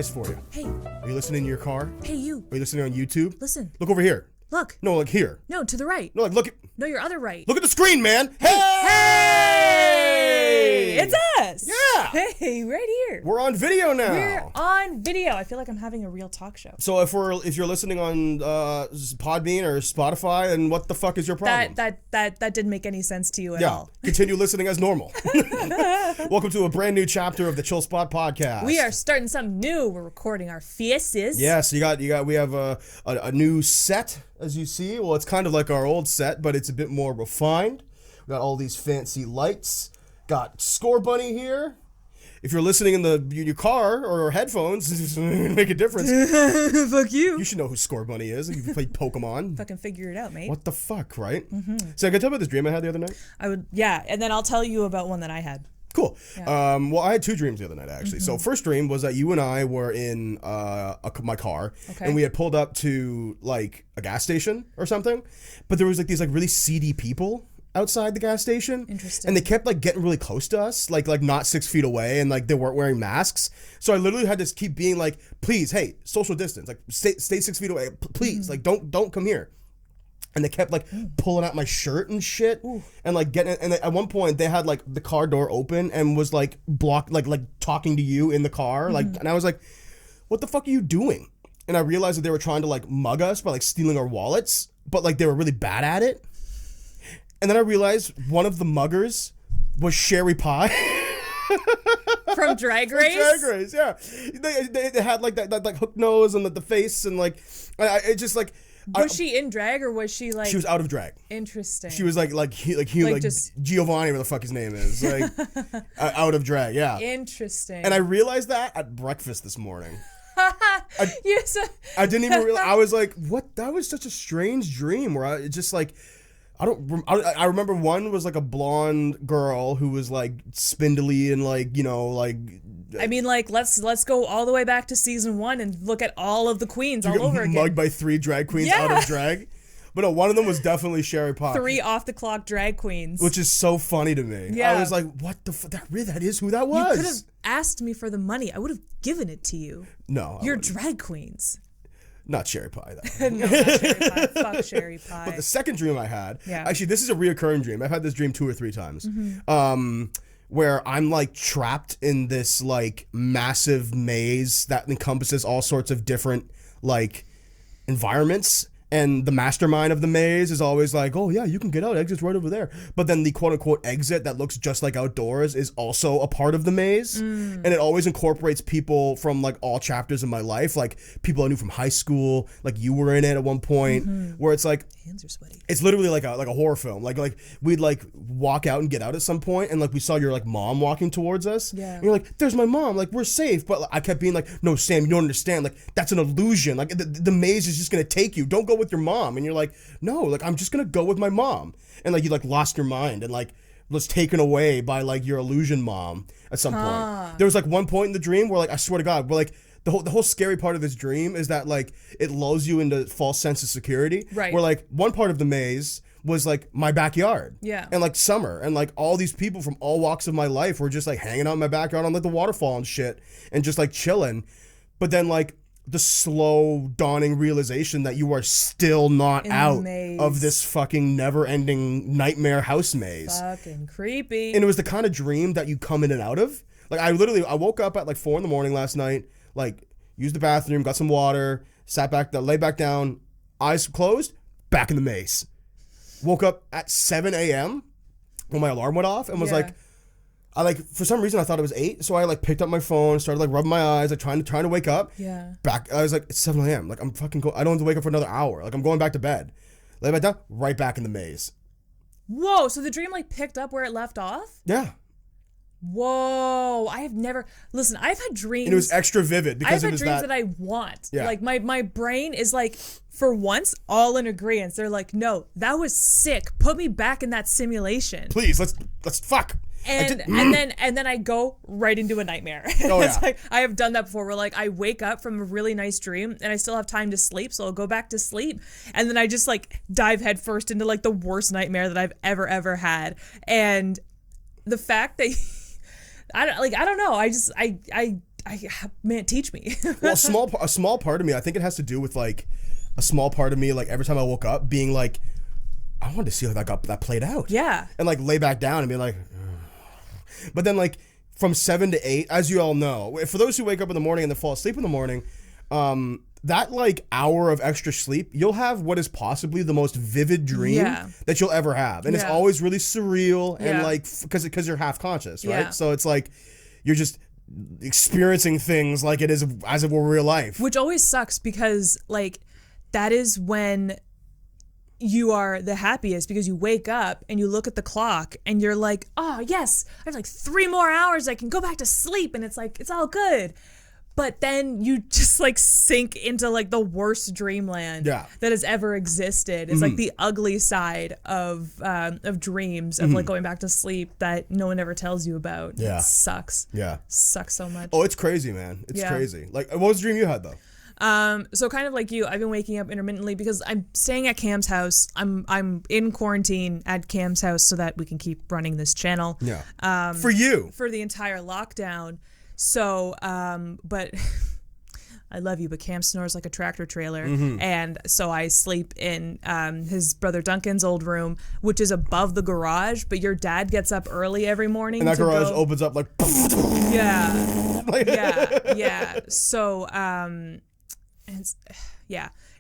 advice for you. Hey. Are you listening in your car? Hey, you. Are you listening on YouTube? Listen. Look over here. Look. No, like here. No, to the right. No, like look at... No, your other right. Look at the screen, man. Hey! Hey! It's us. Yeah. Hey, right here. We're on video now. We're on video. I feel like I'm having a real talk show. So if you're listening on Podbean or Spotify, then what the fuck is your problem? That didn't make any sense to you at all. Continue listening as normal. Welcome to a brand new chapter of the Chill Spot podcast. We are starting something new. We're recording our faces. Yes, we have a new set, as you see. Well, it's kind of like our old set, but it's a bit more refined. We got all these fancy lights. Got Score Bunny here. If you're listening in your car or headphones, it's gonna make a difference. Fuck you. You should know who Score Bunny is if you played Pokemon. Fucking figure it out, mate. What the fuck, right? Mm-hmm. So I can tell you about this dream I had the other night? And then I'll tell you about one that I had. Cool. Yeah. Well, I had two dreams the other night, actually. So first dream was that you and I were in my car, and we had pulled up to like a gas station or something, but there was like these like really seedy people outside the gas station. Interesting. And they kept like getting really close to us, like not 6 feet away, and like they weren't wearing masks. So I literally had to keep being like, please, hey, social distance, like stay 6 feet away, please, like don't come here. And they kept like pulling out my shirt and shit. Ooh. And like getting, and at one point they had like the car door open and was like blocked, like talking to you in the car. Like, and I was like, what the fuck are you doing? And I realized that they were trying to like mug us by like stealing our wallets, but like they were really bad at it. And then I realized one of the muggers was Sherry Pie. From Drag Race? From Drag Race, yeah. They had like that like hook nose and the face and like, it just like. Was she in drag or was she like? She was out of drag. Interesting. She was like just Giovanni, where the fuck his name is, like out of drag. Yeah. Interesting. And I realized that at breakfast this morning. Yes. I didn't even realize. I was like, "What? That was such a strange dream." Where I just like, I remember one was like a blonde girl who was like spindly and like like. I mean, like, let's go all the way back to season 1 and look at all of the queens all over again. Mugged by 3 drag queens out of drag. But no, one of them was definitely Sherry Pie. 3 off-the-clock drag queens. Which is so funny to me. Yeah. I was like, what the fuck? That is who that was. You could have asked me for the money. I would have given it to you. No. You're drag queens. Not Sherry Pie, though. No, not Sherry Pie. Fuck Sherry Pie. But the second dream I had, actually, this is a reoccurring dream. I've had this dream 2 or 3 times. Where I'm like trapped in this like massive maze that encompasses all sorts of different like environments. And the mastermind of the maze is always like, oh yeah, you can get out, exit's right over there. But then the quote unquote exit that looks just like outdoors is also a part of the maze. And it always incorporates people from like all chapters of my life. Like people I knew from high school, like you were in it at one point, where it's like, hands are sweaty. It's literally like a horror film. Like we'd like walk out and get out at some point, and like we saw your like mom walking towards us. Yeah. And you're like, there's my mom, like we're safe. But I kept being like, no, Sam, you don't understand. Like that's an illusion. Like the maze is just gonna take you. Don't go with your mom. And you're like, no, like I'm just gonna go with my mom. And like you like lost your mind and like was taken away by like your illusion mom at some point. There was like one point in the dream where like I swear to God, where like the whole scary part of this dream is that like it lulls you into false sense of security. Right. Where like one part of the maze was like my backyard. Yeah. And like summer and like all these people from all walks of my life were just like hanging out in my backyard on like the waterfall and shit and just like chilling. But then like the slow dawning realization that you are still not out of this fucking never-ending nightmare house maze. Fucking creepy. And it was the kind of dream that you come in and out of. Like I woke up at like 4 a.m. last night, like used the bathroom, got some water, lay back down, eyes closed, back in the maze. Woke up at 7 a.m. when my alarm went off and was like, for some reason I thought it was 8, so I like picked up my phone, started like rubbing my eyes, like trying to wake up. Yeah. I was like, it's 7 a.m. Like I'm fucking I don't have to wake up for another hour. Like I'm going back to bed. Lay back down, right back in the maze. Whoa, so the dream like picked up where it left off? Yeah. Whoa, I've had dreams. And it was extra vivid because it was dreams that I want. Yeah. Like my brain is like, for once, all in agreement. They're like, no, that was sick. Put me back in that simulation. Please, let's fuck. And then I go right into a nightmare. Oh, It's yeah. like I have done that before where like I wake up from a really nice dream and I still have time to sleep, so I'll go back to sleep and then I just like dive headfirst into like the worst nightmare that I've ever had. And the fact that I don't know. man, teach me. Well, a small part of me, I think it has to do with like a small part of me, like every time I woke up, being like, I wanted to see how that played out. Yeah. And like lay back down and be like, ugh. But then like from 7 to 8, as you all know, for those who wake up in the morning and then fall asleep in the morning, that like hour of extra sleep, you'll have what is possibly the most vivid dream that you'll ever have. And it's always really surreal and like, because you're half conscious, right? So it's like, you're just experiencing things like it is as if it were real life. Which always sucks because like, that is when you are the happiest, because you wake up and you look at the clock and you're like, oh yes, I have like 3 more hours, I can go back to sleep, and it's like, it's all good. But then you just like sink into like the worst dreamland that has ever existed. It's like the ugly side of dreams, of like going back to sleep that no one ever tells you about. It sucks. Sucks so much. Oh, it's crazy, man. It's crazy. Like, what was the dream you had though? So kind of like you, I've been waking up intermittently because I'm staying at Cam's house. I'm in quarantine at Cam's house so that we can keep running this channel. For you. For the entire lockdown. So, but I love you, but Cam snores like a tractor trailer. And so I sleep in his brother Duncan's old room, which is above the garage, but your dad gets up early every morning. And that garage opens up like... So,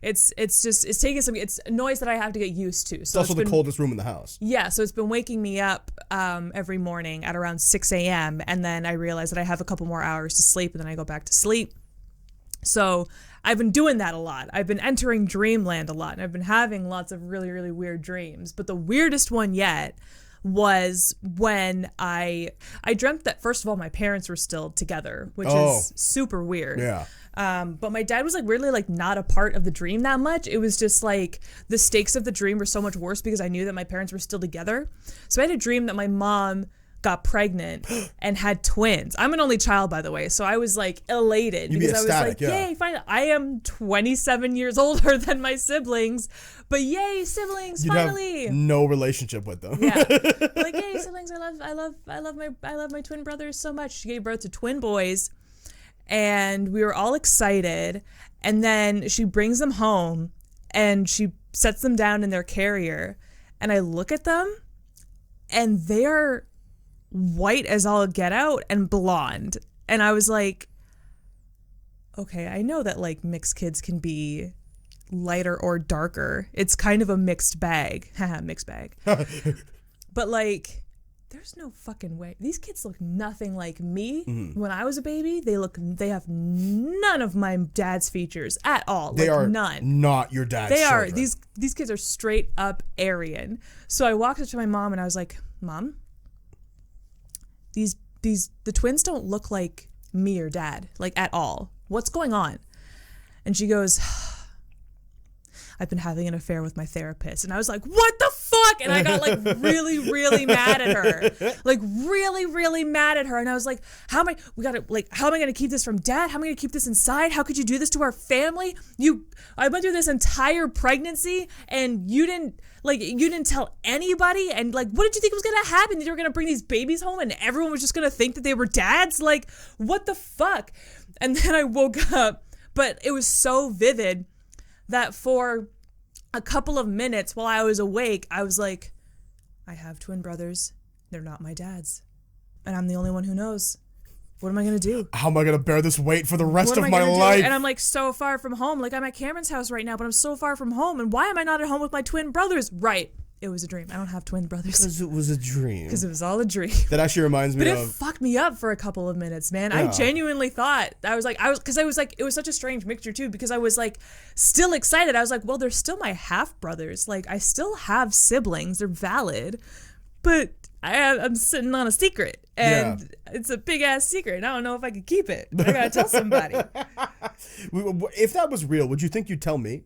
it's taking some, it's a noise that I have to get used to. So it's also the coldest room in the house. Yeah, so it's been waking me up every morning at around 6 a.m. and then I realize that I have a couple more hours to sleep and then I go back to sleep. So I've been doing that a lot. I've been entering dreamland a lot, and I've been having lots of really, really weird dreams. But the weirdest one yet was when I dreamt that, first of all, my parents were still together, which is super weird. But my dad was like weirdly like not a part of the dream that much. It was just like the stakes of the dream were so much worse because I knew that my parents were still together. So I had a dream that my mom got pregnant and had twins. I'm an only child, by the way, so I was like elated because I was like, yay, fine. I am 27 years older than my siblings, but yay, siblings, finally. Have no relationship with them. Like, yay, siblings, I love my twin brothers so much. She gave birth to twin boys and we were all excited, and then she brings them home and she sets them down in their carrier, and I look at them and they're white as all get out and blonde. And I was like, okay, I know that like mixed kids can be lighter or darker. It's kind of a mixed bag. Haha, mixed bag. But like, there's no fucking way. These kids look nothing like me. When I was a baby, they have none of my dad's features at all. They are none. Not your dad's They children. are. These kids are straight up Aryan. So I walked up to my mom and I was like, Mom, the twins don't look like me or dad, like at all. What's going on? And she goes, I've been having an affair with my therapist. And I was like, what the fuck? And I got like really, really mad at her. Like really, really mad at her. And I was like, how am I going to keep this from dad? How am I going to keep this inside? How could you do this to our family? I went through this entire pregnancy and you didn't tell anybody. And like, what did you think was going to happen? That you were going to bring these babies home and everyone was just going to think that they were dads? Like, what the fuck? And then I woke up, but it was so vivid that for a couple of minutes while I was awake, I was like, I have twin brothers. They're not my dads. And I'm the only one who knows. What am I going to do? How am I going to bear this weight for the rest of my life? And I'm like so far from home. Like I'm at Cameron's house right now, but I'm so far from home. And why am I not at home with my twin brothers? Right. It was a dream. I don't have twin brothers. Because it was a dream. Because it was all a dream. That actually reminds me But it fucked me up for a couple of minutes, man. Yeah. I genuinely thought, it was such a strange mixture too, because I was like still excited. I was like, well, they're still my half brothers. Like I still have siblings. They're valid. But I'm sitting on a secret, and it's a big ass secret. And I don't know if I could keep it. I gotta tell somebody. If that was real, would you think you'd tell me?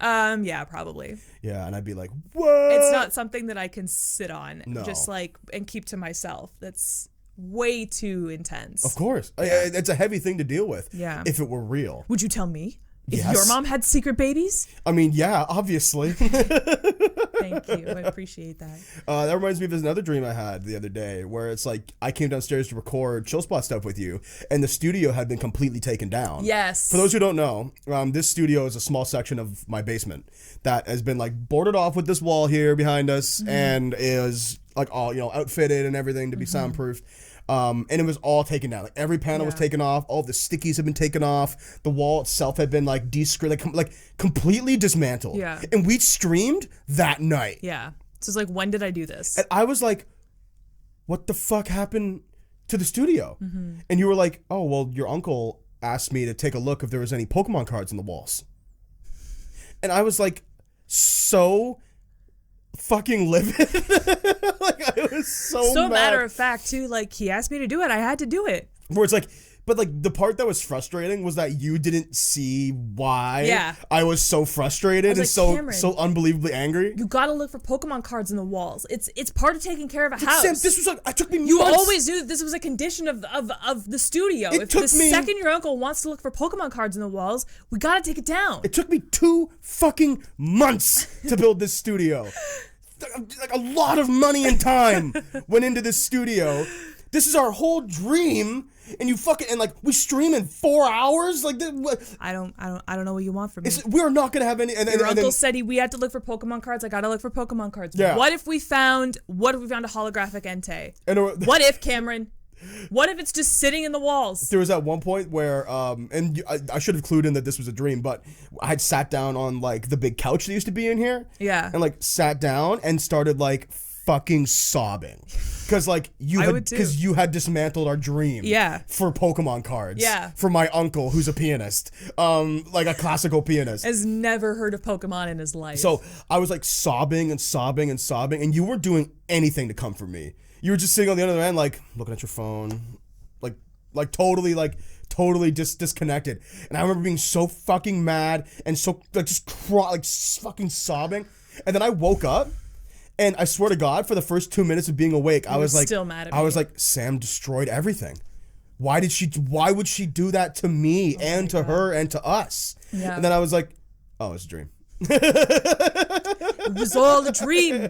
Yeah, probably. Yeah, and I'd be like, what? It's not something that I can sit on, no. Just like, and keep to myself. That's way too intense. Of course. Yeah. It's a heavy thing to deal with. Yeah. If it were real. Would you tell me? If yes. your mom had secret babies? I mean, yeah, obviously. Thank you. I appreciate that. That reminds me of another dream I had the other day where it's like I came downstairs to record Chill Spot stuff with you, and the studio had been completely taken down. Yes. For those who don't know, this studio is a small section of my basement that has been like boarded off with this wall here behind us, and is like all outfitted and everything to be soundproofed. And it was all taken down. Like every panel was taken off. All the stickies have been taken off. The wall itself had been like like completely dismantled. Yeah. And we streamed that night. Yeah. So it's like, when did I do this? And I was like, what the fuck happened to the studio? And you were like, oh, well, your uncle asked me to take a look if there was any Pokemon cards on the walls. And I was like, so fucking livid. Like I was so mad. Matter of fact too, like he asked me to do it, I had to do it. Where it's like, but like the part that was frustrating was that you didn't see why I was so frustrated and so unbelievably angry. You gotta look for Pokemon cards in the walls. It's part of taking care of a house. Sam, this was like, it took me You months. always knew that this was a condition of the studio. If the second your uncle wants to look for Pokemon cards in the walls, we gotta take it down. It took me 2 fucking months to build this studio. Like a lot of money and time went into this studio. This is our whole dream, and you fucking we stream in 4 hours. Like I don't know what you want from me. We're not gonna have any. And Your uncle said we had to look for Pokemon cards. I gotta look for Pokemon cards. Yeah. What if we found a holographic Entei? What if, Cameron? What if it's just sitting in the walls? There was at one point where, I should have clued in that this was a dream, but I had sat down on like the big couch that used to be in here. Yeah. And like sat down and started like fucking sobbing. Cause like you had dismantled our dream. Yeah. For Pokemon cards. Yeah. For my uncle who's a pianist. Like a classical pianist. Has never heard of Pokemon in his life. So I was like sobbing and sobbing and sobbing, and you weren't doing anything to comfort me. You were just sitting on the other end, like looking at your phone, like totally just disconnected. And I remember being so fucking mad and so just fucking sobbing. And then I woke up, and I swear to God, for the first 2 minutes of being awake, I was like, still mad at me. I was like, Sam destroyed everything. Why would she do that to me and to her and to us? Yeah. And then I was like, oh, it's a dream. It was all a dream.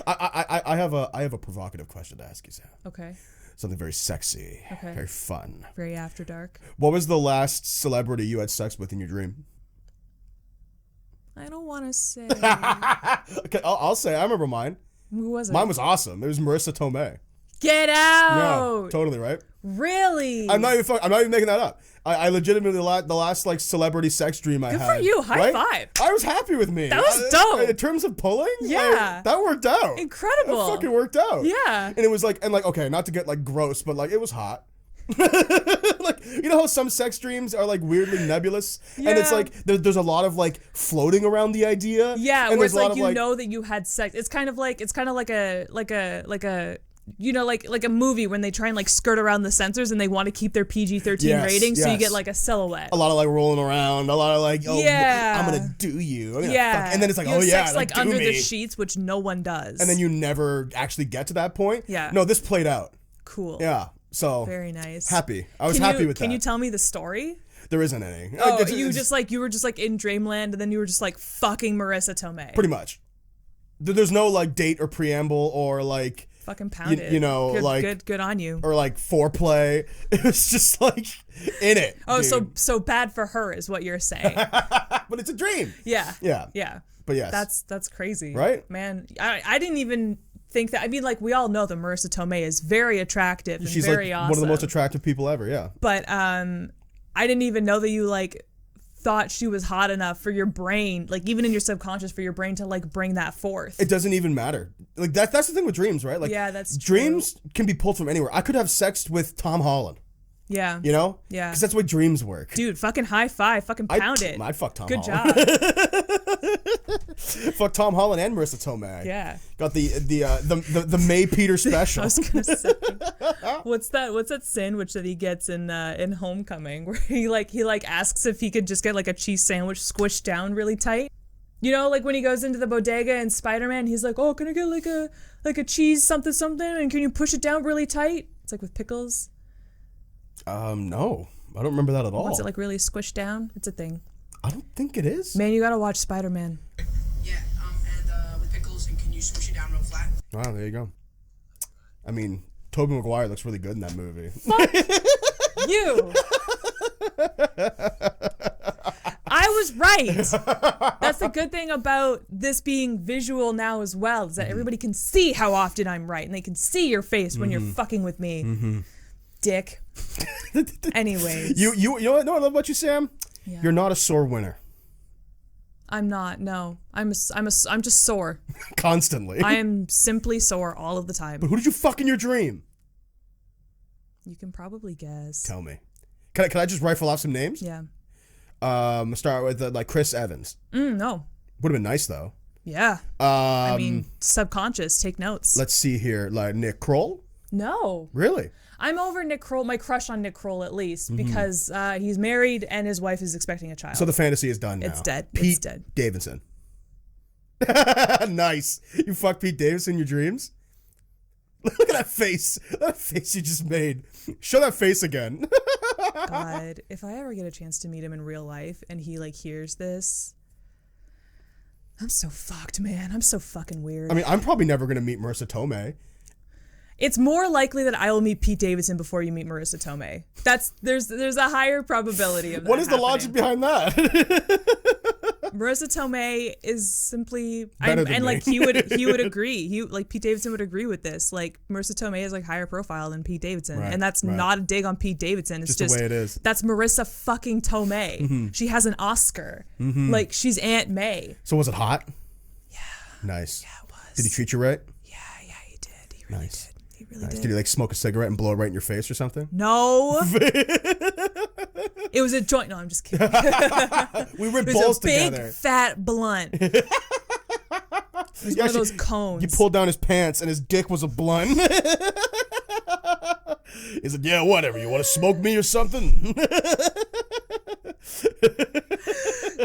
I have a provocative question to ask you, Sam. Okay. Something very sexy. Okay. Very fun. Very after dark. What was the last celebrity you had sex with in your dream? I don't want to say. Okay, I'll say. I remember mine. Who was it? Mine was awesome. It was Marissa Tomei. Get out! Yeah, totally right. Really? I'm not even making that up. I legitimately the last like celebrity sex dream I had. Good for you. High five. I was happy with me. That was dope. In terms of pulling, yeah, that worked out. Incredible. That fucking worked out. Yeah. And it was like, okay, not to get like gross, but like it was hot. Like, you know how some sex dreams are like weirdly nebulous, and it's like there's a lot of like floating around the idea. Yeah, and where it's like you know that you had sex. It's kind of like a you know, like a movie when they try and like skirt around the censors and they want to keep their PG-13 rating, so you get like a silhouette. A lot of like rolling around, a lot of like, oh, I'm gonna do you. And then it's like, you have sex, like under the sheets, which no one does. And then you never actually get to that point. Yeah. No, this played out. Cool. Yeah. So very nice. Happy. I was happy with that. Can you tell me the story? There isn't any. Oh, you were just like in dreamland, and then you were just like fucking Marissa Tomei. Pretty much. There's no like date or preamble or like fucking pounded. You know, good, like good on you. Or like foreplay. It was just like in it. Oh, dude. so bad for her is what you're saying. But it's a dream. Yeah. Yeah. Yeah. But yes. That's crazy. Right? Man, I didn't even think that. I mean, like, we all know that Marissa Tomei is very attractive and She's very like awesome. one of the most attractive people ever, yeah. But I didn't even know that you like thought she was hot enough for your brain, like even in your subconscious, for your brain to like bring that forth. It doesn't even matter. Like that's the thing with dreams, right? Like, yeah, that's dreams true. Can be pulled from anywhere. I could have sex with Tom Holland. Yeah. You know? Yeah. Because that's the way dreams work. Dude, fucking high five, fucking pound it. I'd fuck Tom Good Holland. Good job. Fuck Tom Holland and Marissa Tomei. Yeah. Got the May Peter special. I was gonna say, what's that sandwich that he gets in Homecoming, where he asks if he could just get like a cheese sandwich squished down really tight. You know, like when he goes into the bodega in Spider-Man, he's like, "Oh, can I get like a cheese something, and can you push it down really tight?" It's like with pickles. No, I don't remember that at all. What's it like really squished down? It's a thing. I don't think it is. Man, you gotta watch Spider-Man. Yeah, you swoosh it down real flat. Wow, there you go. I mean, Tobey Maguire looks really good in that movie. Fuck you. I was right. That's the good thing about this being visual now as well, is that everybody can see how often I'm right, and they can see your face when you're fucking with me, dick. Anyways, You know what I love about you, Sam? Yeah. You're not a sore winner. I'm not. No, I'm just sore. Constantly. I am simply sore all of the time. But who did you fuck in your dream? You can probably guess. Tell me. Can I just rifle off some names? Yeah. Start with like Chris Evans. No. Would have been nice though. Yeah. I mean, subconscious. Take notes. Let's see here. Like Nick Kroll. No. Really? I'm over Nick Kroll, my crush on Nick Kroll at least, because he's married and his wife is expecting a child. So the fantasy is done now. It's dead. Pete It's dead. Davidson. Nice. You fuck Pete Davidson in your dreams? Look at that face. That face you just made. Show that face again. God, if I ever get a chance to meet him in real life and he like hears this, I'm so fucked, man. I'm so fucking weird. I mean, I'm probably never going to meet Marissa Tomei. It's more likely that I will meet Pete Davidson before you meet Marissa Tomei. There's a higher probability of that. What is the logic behind that? Marissa Tomei is simply Better than and me. like he would agree. Pete Davidson would agree with this. Like Marissa Tomei is like higher profile than Pete Davidson, Right, and that's right. not a dig on Pete Davidson. It's Just the way it is. That's Marissa fucking Tomei. She has an Oscar. Like she's Aunt May. So was it hot? Yeah. Nice. Yeah, it was. Did he treat you right? Yeah, he did. He really Nice. did. He really Nice. did. Did he like smoke a cigarette and blow it right in your face or something? No. It was a joint. No, I'm just kidding. We ripped It was balls a big together. fat blunt. It was one of those cones. You pulled down his pants and his dick was a blunt. He's like, yeah, whatever. You want to smoke me or something?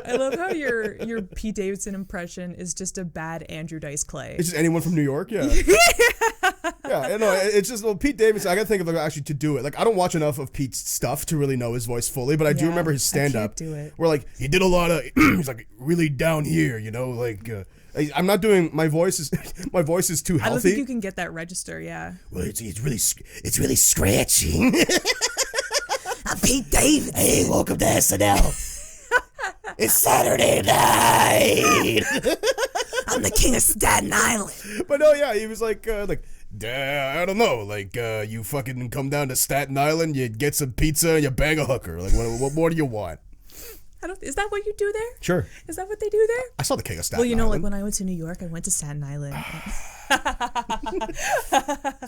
I love how your Pete Davidson impression is just a bad Andrew Dice Clay. It's just anyone from New York, yeah. Yeah, no, it's just Pete Davidson. I gotta think of like actually to do it. Like I don't watch enough of Pete's stuff to really know his voice fully, but I do Yeah, remember his stand up. I can't do it. Where like he did a lot of, he's like really down here, you know, like I'm not doing my voice is too healthy. I don't think you can get that register. Yeah. Well, it's really scratchy. I'm Pete Davidson. Hey, welcome to SNL. It's Saturday night. I'm the king of Staten Island. But no, yeah, he was like, I don't know, like, you fucking come down to Staten Island, you get some pizza, and you bang a hooker. Like, what more do you want? Is that what you do there? Sure. Is that what they do there? I saw the King of Staten Well, you know, Island. like when I went to New York, I went to Staten Island.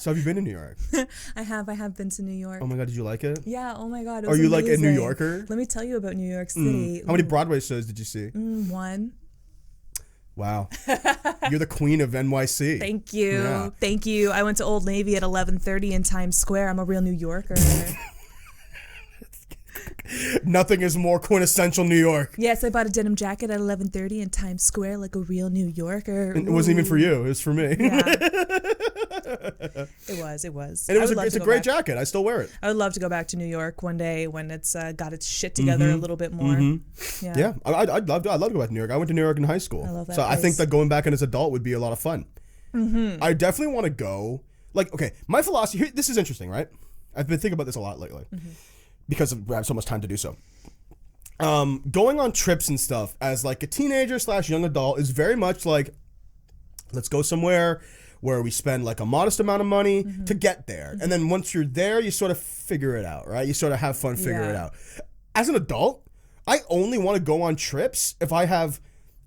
So have you been in New York? I have been to New York. Oh my God, did you like it? Yeah, oh my God. It Are was you like a New amazing. Yorker? Let me tell you about New York City. How many Broadway shows did you see? One. Wow. You're the queen of NYC. Thank you. Yeah. Thank you. I went to Old Navy at 11:30 in Times Square. I'm a real New Yorker. Nothing is more quintessential New York. Yes, I bought a denim jacket at 11:30 in Times Square like a real New Yorker. And it wasn't even for you. It was for me. Yeah. It was. And I would love it's to a go great back. jacket. I still wear it. I would love to go back to New York one day when it's got its shit together a little bit more. Yeah. Yeah, I'd love to go back to New York. I went to New York in high school. I love that so I think place. that going back as an adult would be a lot of fun. I definitely want to go. Like, okay, my philosophy here, this is interesting, right? I've been thinking about this a lot lately because I have so much time to do so. Going on trips and stuff as like a teenager / young adult is very much like, let's go somewhere where we spend like a modest amount of money to get there. And then once you're there, you sort of figure it out, right? You sort of have fun figuring it Yeah. out. As an adult, I only want to go on trips if I have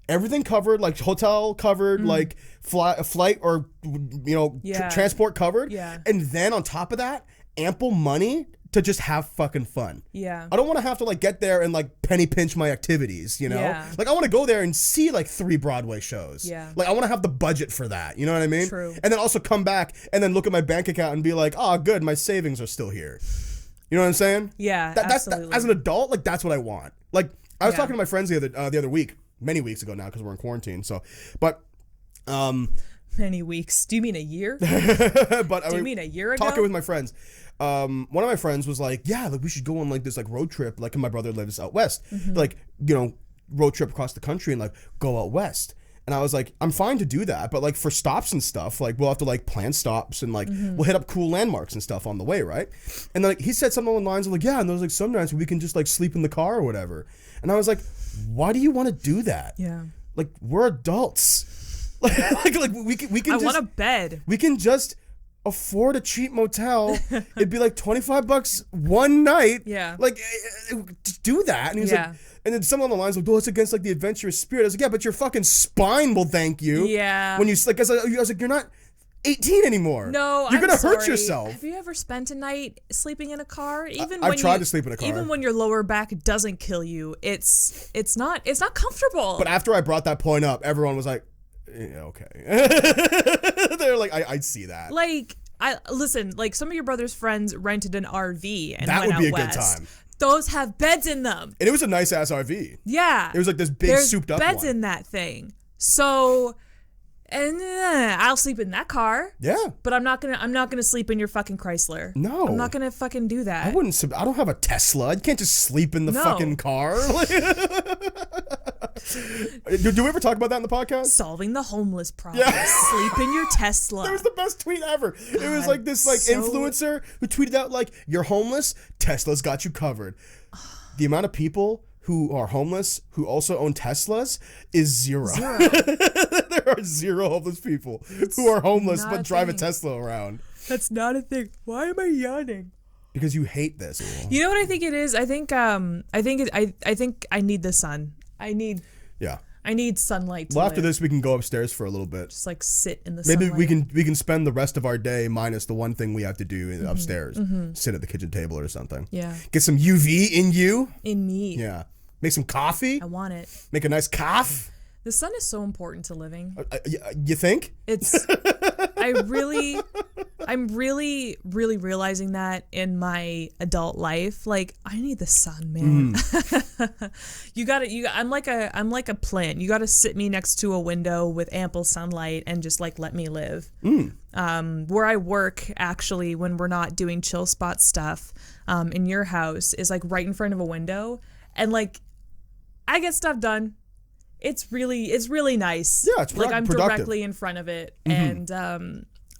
everything covered, like hotel covered, like flight or, you know, Yeah. transport covered. Yeah. And then on top of that, ample money to just have fucking fun. Yeah. I don't want to have to like get there and like penny pinch my activities, you know? Yeah. Like I want to go there and see like 3 Broadway shows. Yeah. Like I want to have the budget for that. You know what I mean? True. And then also come back and then look at my bank account and be like, oh, good, my savings are still here. You know what I'm saying? Yeah, That's absolutely. as an adult, like that's what I want. Like I was Yeah. talking to my friends the other week, many weeks ago now because we're in quarantine. So, but Many weeks. Do you mean a year? but I Do you mean a year ago? talking with my friends, one of my friends was like, yeah, like we should go on like this like road trip, like my brother lives out west, like, you know, road trip across the country and like go out west. And I was like, I'm fine to do that, but like for stops and stuff, like we'll have to like plan stops and like we'll hit up cool landmarks and stuff on the way, right? And like he said something along the lines of like, yeah, and there's like some nights we can just like sleep in the car or whatever. And I was like, why do you want to do that? Yeah. Like we're adults. like we can. I want a bed. We can just afford a cheap motel. It'd be like $25 one night. Yeah. Like just do that. And he was like. And then someone on the lines was like, well, it's against like the adventurous spirit. I was like, yeah, but your fucking spine will thank you. Yeah. When you like, I was like, you're not 18 anymore. No, you're gonna hurt sorry. yourself. Have you ever spent a night sleeping in a car? I've tried to sleep in a car. Even when your lower back doesn't kill you, it's not comfortable. But after I brought that point up, everyone was like, yeah, okay. They're like, I'd see that. Like, listen, like some of your brother's friends rented an RV and that went would be out a west. good time. Those have beds in them. And it was a nice ass RV. Yeah. It was like this big souped up beds one. in that thing. So, and I'll sleep in that car. Yeah. But I'm not gonna sleep in your fucking Chrysler. No. I'm not gonna fucking do that. I don't have a Tesla. You can't just sleep in the fucking car. Do we ever talk about that in the podcast? Solving the homeless problem. Yeah. Sleep in your Tesla. That was the best tweet ever. It was like this influencer who tweeted out like, you're homeless, Tesla's got you covered. The amount of people who are homeless who also own Teslas is zero. There are zero homeless people who are homeless but drive a Tesla around. That's not a thing. Why am I yawning? Because you hate this. You know what I think it is? I think I need the sun. I need sunlight to Well, after live. this, we can go upstairs for a little bit. Just like sit in the Maybe sunlight. we can spend the rest of our day minus the one thing we have to do upstairs. Sit at the kitchen table or something. Yeah. Get some UV in you. In me. Yeah. Make some coffee. I want it. Make a nice cough. The sun is so important to living. You think? I'm really realizing that in my adult life. Like, I need the sun, man. I'm like a plant. You gotta sit me next to a window with ample sunlight and just like let me live. Where I work, actually, when we're not doing chill spot stuff, in your house is like right in front of a window, and like I get stuff done. It's really nice. Yeah, it's like I'm productive. directly in front of it, and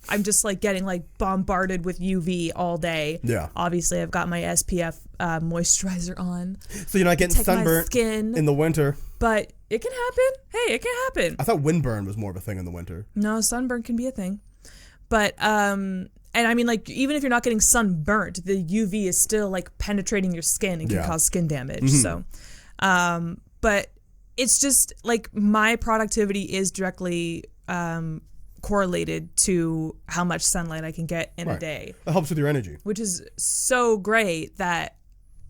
I'm just like getting like bombarded with UV all day. Yeah. Obviously, I've got my SPF moisturizer on. So you're not getting sunburnt in the winter. But it can happen. Hey, it can happen. I thought windburn was more of a thing in the winter. No, sunburn can be a thing. But and I mean, like, even if you're not getting sunburnt, the UV is still like penetrating your skin and can cause skin damage. So, but it's just like my productivity is directly correlated to how much sunlight I can get in a day. That helps with your energy. Which is so great that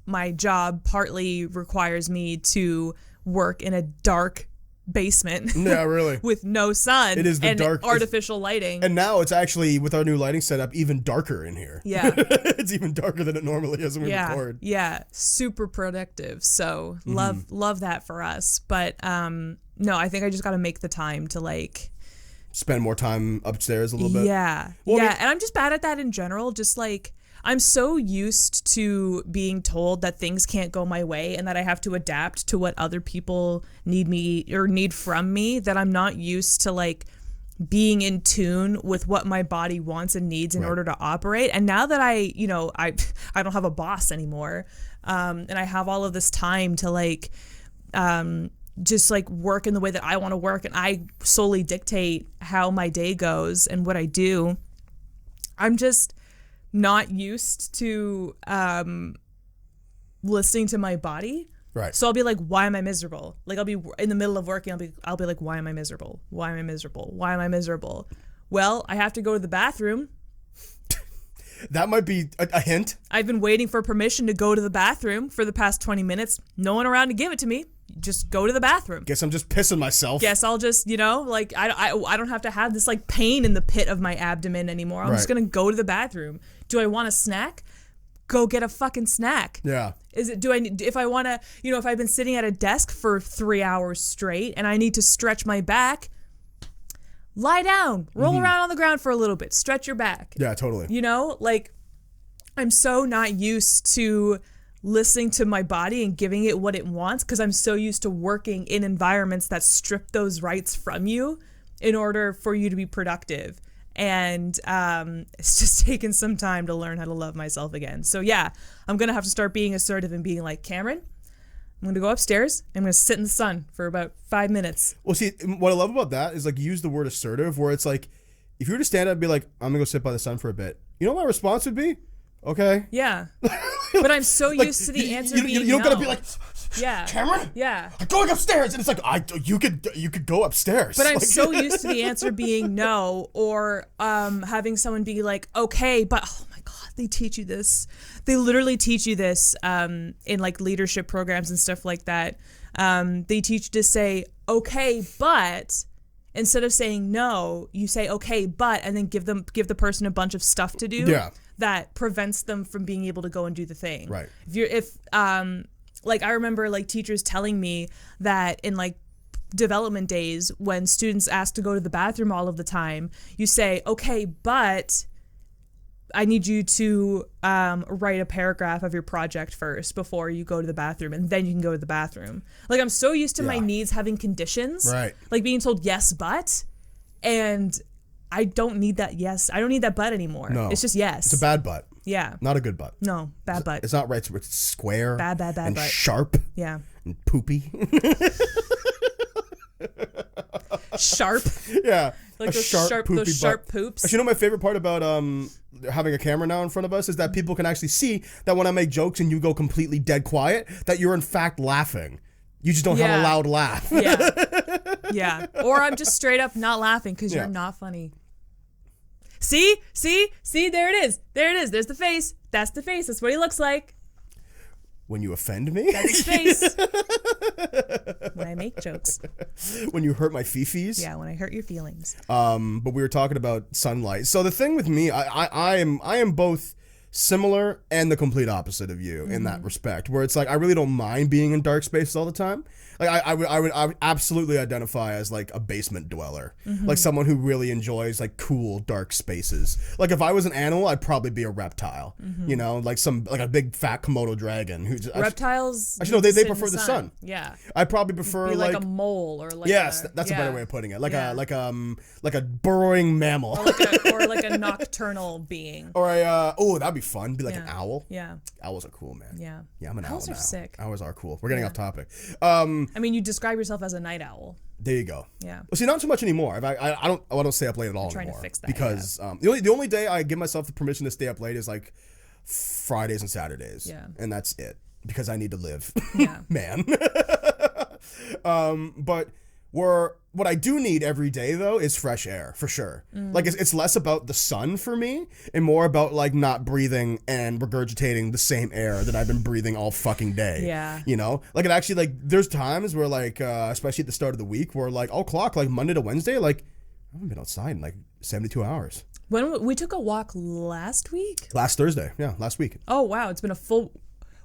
my job partly requires me to work in a dark basement. Yeah, really. With no sun. It is the and dark artificial lighting. And now it's actually, with our new lighting setup, even darker in here. Yeah. It's even darker than it normally is when we record. Yeah, super productive. So love that for us. But no, I think I just got to make the time to like spend more time upstairs a little bit. Yeah. Well, yeah, and I'm just bad at that in general. Just like I'm so used to being told that things can't go my way and that I have to adapt to what other people need from me, that I'm not used to like being in tune with what my body wants and needs in order to operate. And now that I don't have a boss anymore, and I have all of this time to like just like work in the way that I want to work, and I solely dictate how my day goes and what I do, I'm just not used to listening to my body. Right. So I'll be like, why am I miserable? Like I'll be in the middle of working, I'll be like, why am I miserable? Why am I miserable? Why am I miserable? Well, I have to go to the bathroom. That might be a hint. I've been waiting for permission to go to the bathroom for the past 20 minutes. No one around to give it to me. Just go to the bathroom. Guess I'm just pissing myself. Guess I'll just, like, I don't have to have this, like, pain in the pit of my abdomen anymore. I'm just going to go to the bathroom. Do I want a snack? Go get a fucking snack. Yeah. If I want to, if I've been sitting at a desk for 3 hours straight and I need to stretch my back, lie down, roll around on the ground for a little bit, stretch your back. Yeah, totally. Like, I'm so not used to listening to my body and giving it what it wants, because I'm so used to working in environments that strip those rights from you in order for you to be productive. And it's just taken some time to learn how to love myself again. So yeah, I'm going to have to start being assertive and being like, Cameron, I'm going to go upstairs. I'm going to sit in the sun for about 5 minutes. Well, see, what I love about that is like, you use the word assertive, where it's like, if you were to stand up and be like, I'm going to go sit by the sun for a bit, you know what my response would be? Okay. Yeah. But I'm so used to the answer being you don't no. gotta be like, yeah, Cameron, yeah, I'm going upstairs, and it's like, you could go upstairs. but I'm like, so used to the answer being no, or having someone be like, okay, but oh my god, they teach you this. They literally teach you this in like leadership programs and stuff like that. They teach you to say okay, but instead of saying no, you say okay, but, and then give the person a bunch of stuff to do. Yeah. That prevents them from being able to go and do the thing. Right. Like I remember like teachers telling me that in like development days, when students ask to go to the bathroom all of the time, you say, okay, but I need you to write a paragraph of your project first before you go to the bathroom, and then you can go to the bathroom. Like, I'm so used to my needs having conditions. Right. Like being told yes, but, and I don't need that yes. I don't need that but anymore. No. It's just yes. It's a bad butt. Yeah. Not a good butt. No, bad butt. It's not right. It's square. Bad and butt. sharp. Yeah. And poopy. Sharp. Yeah. Like those sharp sharp poops. Actually, you know, my favorite part about having a camera now in front of us is that people can actually see that when I make jokes and you go completely dead quiet, that you're in fact laughing. You just don't have a loud laugh. Yeah. Yeah. Or I'm just straight up not laughing because you're not funny. See, there it is. There's the face. That's the face. That's what he looks like. When you offend me? That's his face. When I make jokes. When you hurt my fifis? Yeah, when I hurt your feelings. But we were talking about sunlight. So the thing with me, I am both similar and the complete opposite of you in that respect, where it's like I really don't mind being in dark spaces all the time. Like I would absolutely identify as like a basement dweller, like someone who really enjoys like cool dark spaces. Like if I was an animal, I'd probably be a reptile. You know, like a big fat Komodo dragon. Reptiles. Actually, no, they prefer the sun. Yeah. I probably prefer be like a mole or like that's a better way of putting it. Like a burrowing mammal. Or like a nocturnal being. Or that'd be fun. Be like an owl. Yeah. Owls are cool, man. Yeah. Yeah, I'm an owl now. Owls are sick. Owls are cool. We're getting off topic. I mean, you describe yourself as a night owl. There you go. Yeah. Well, see, not too much anymore. I don't stay up late at all trying anymore. to fix that, because the only day I give myself the permission to stay up late is like Fridays and Saturdays. Yeah. And that's it, because I need to live. Yeah. Man. But what I do need every day though is fresh air, for sure. Like it's less about the sun for me and more about like not breathing and regurgitating the same air that I've been breathing all fucking day. Yeah. You know, like it actually, like there's times where like especially at the start of the week where like I'll clock like Monday to Wednesday, like I haven't been outside in like 72 hours. When we took a walk last week? Last Thursday. Yeah, last week. Oh wow, it's been a full.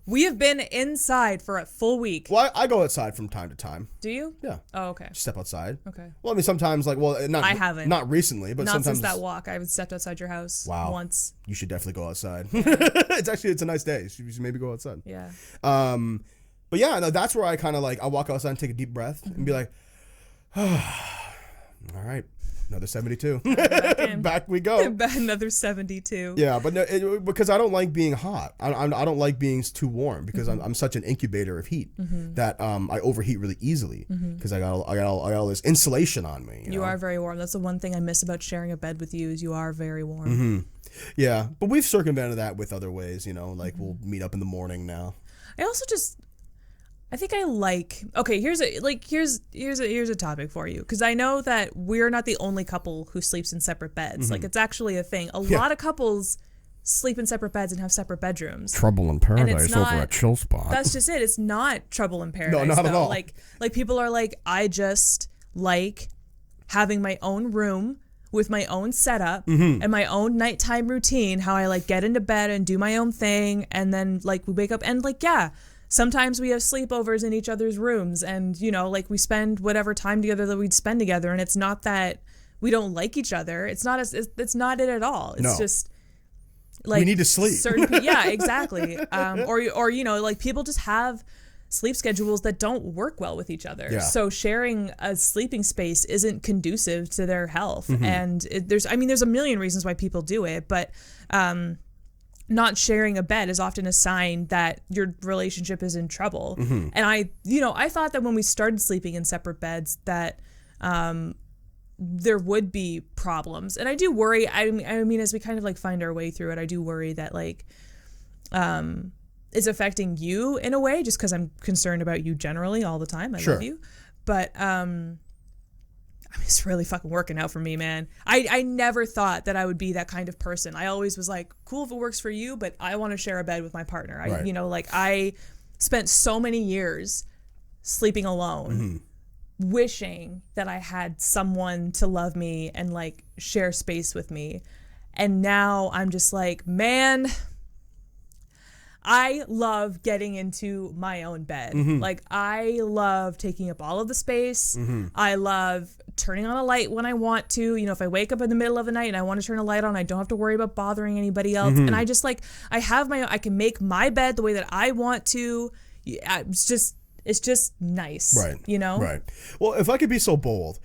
We have been inside for a full week. Well, I go outside from time to time. Do you? Yeah. Oh, okay. Step outside. Okay. Well, I mean, sometimes like, I haven't. Not recently, but Not sometimes. since that walk. I haven't stepped outside your house. Wow. Once. You should definitely go outside. It's a nice day. You should maybe go outside. Yeah. But yeah, no, that's where I kind of like, I walk outside and take a deep breath and be like, oh, all right. Another 72. Back we go. Another 72. Yeah, but no, because I don't like being hot. I don't like being too warm because I'm such an incubator of heat that I overheat really easily because I got all this insulation on me. You are very warm. That's the one thing I miss about sharing a bed with you is you are very warm. Yeah, but we've circumvented that with other ways. You know, like we'll meet up in the morning now. I think I like. Okay, here's a topic for you because I know that we're not the only couple who sleeps in separate beds. Like it's actually a thing. A lot of couples sleep in separate beds and have separate bedrooms. Trouble in Paradise over at Chill Spot. That's just it. It's not Trouble in Paradise. No, not at all. Like people are like, I just like having my own room with my own setup and my own nighttime routine. How I like get into bed and do my own thing, and then like we wake up and like sometimes we have sleepovers in each other's rooms and, you know, like we spend whatever time together that we'd spend together. And it's not that we don't like each other. It's not it at all. It's just, like we need to sleep. Yeah, exactly. Or you know, like people just have sleep schedules that don't work well with each other. Yeah. So sharing a sleeping space isn't conducive to their health. And there's a million reasons why people do it, but not sharing a bed is often a sign that your relationship is in trouble. And I thought that when we started sleeping in separate beds that there would be problems. And I do worry, I mean, as we kind of like find our way through it, I do worry that like it's affecting you in a way, just because I'm concerned about you generally all the time. I love you. But I mean, it's really fucking working out for me, man. I never thought that I would be that kind of person. I always was like, cool if it works for you, but I want to share a bed with my partner. I spent so many years sleeping alone, wishing that I had someone to love me and like share space with me. And now I'm just like, man, I love getting into my own bed. Like, I love taking up all of the space. I love turning on a light when I want to. You know, if I wake up in the middle of the night and I want to turn a light on, I don't have to worry about bothering anybody else. And I just like, I can make my bed the way that I want to. It's just nice. Right. You know? Right. Well, if I could be so bold,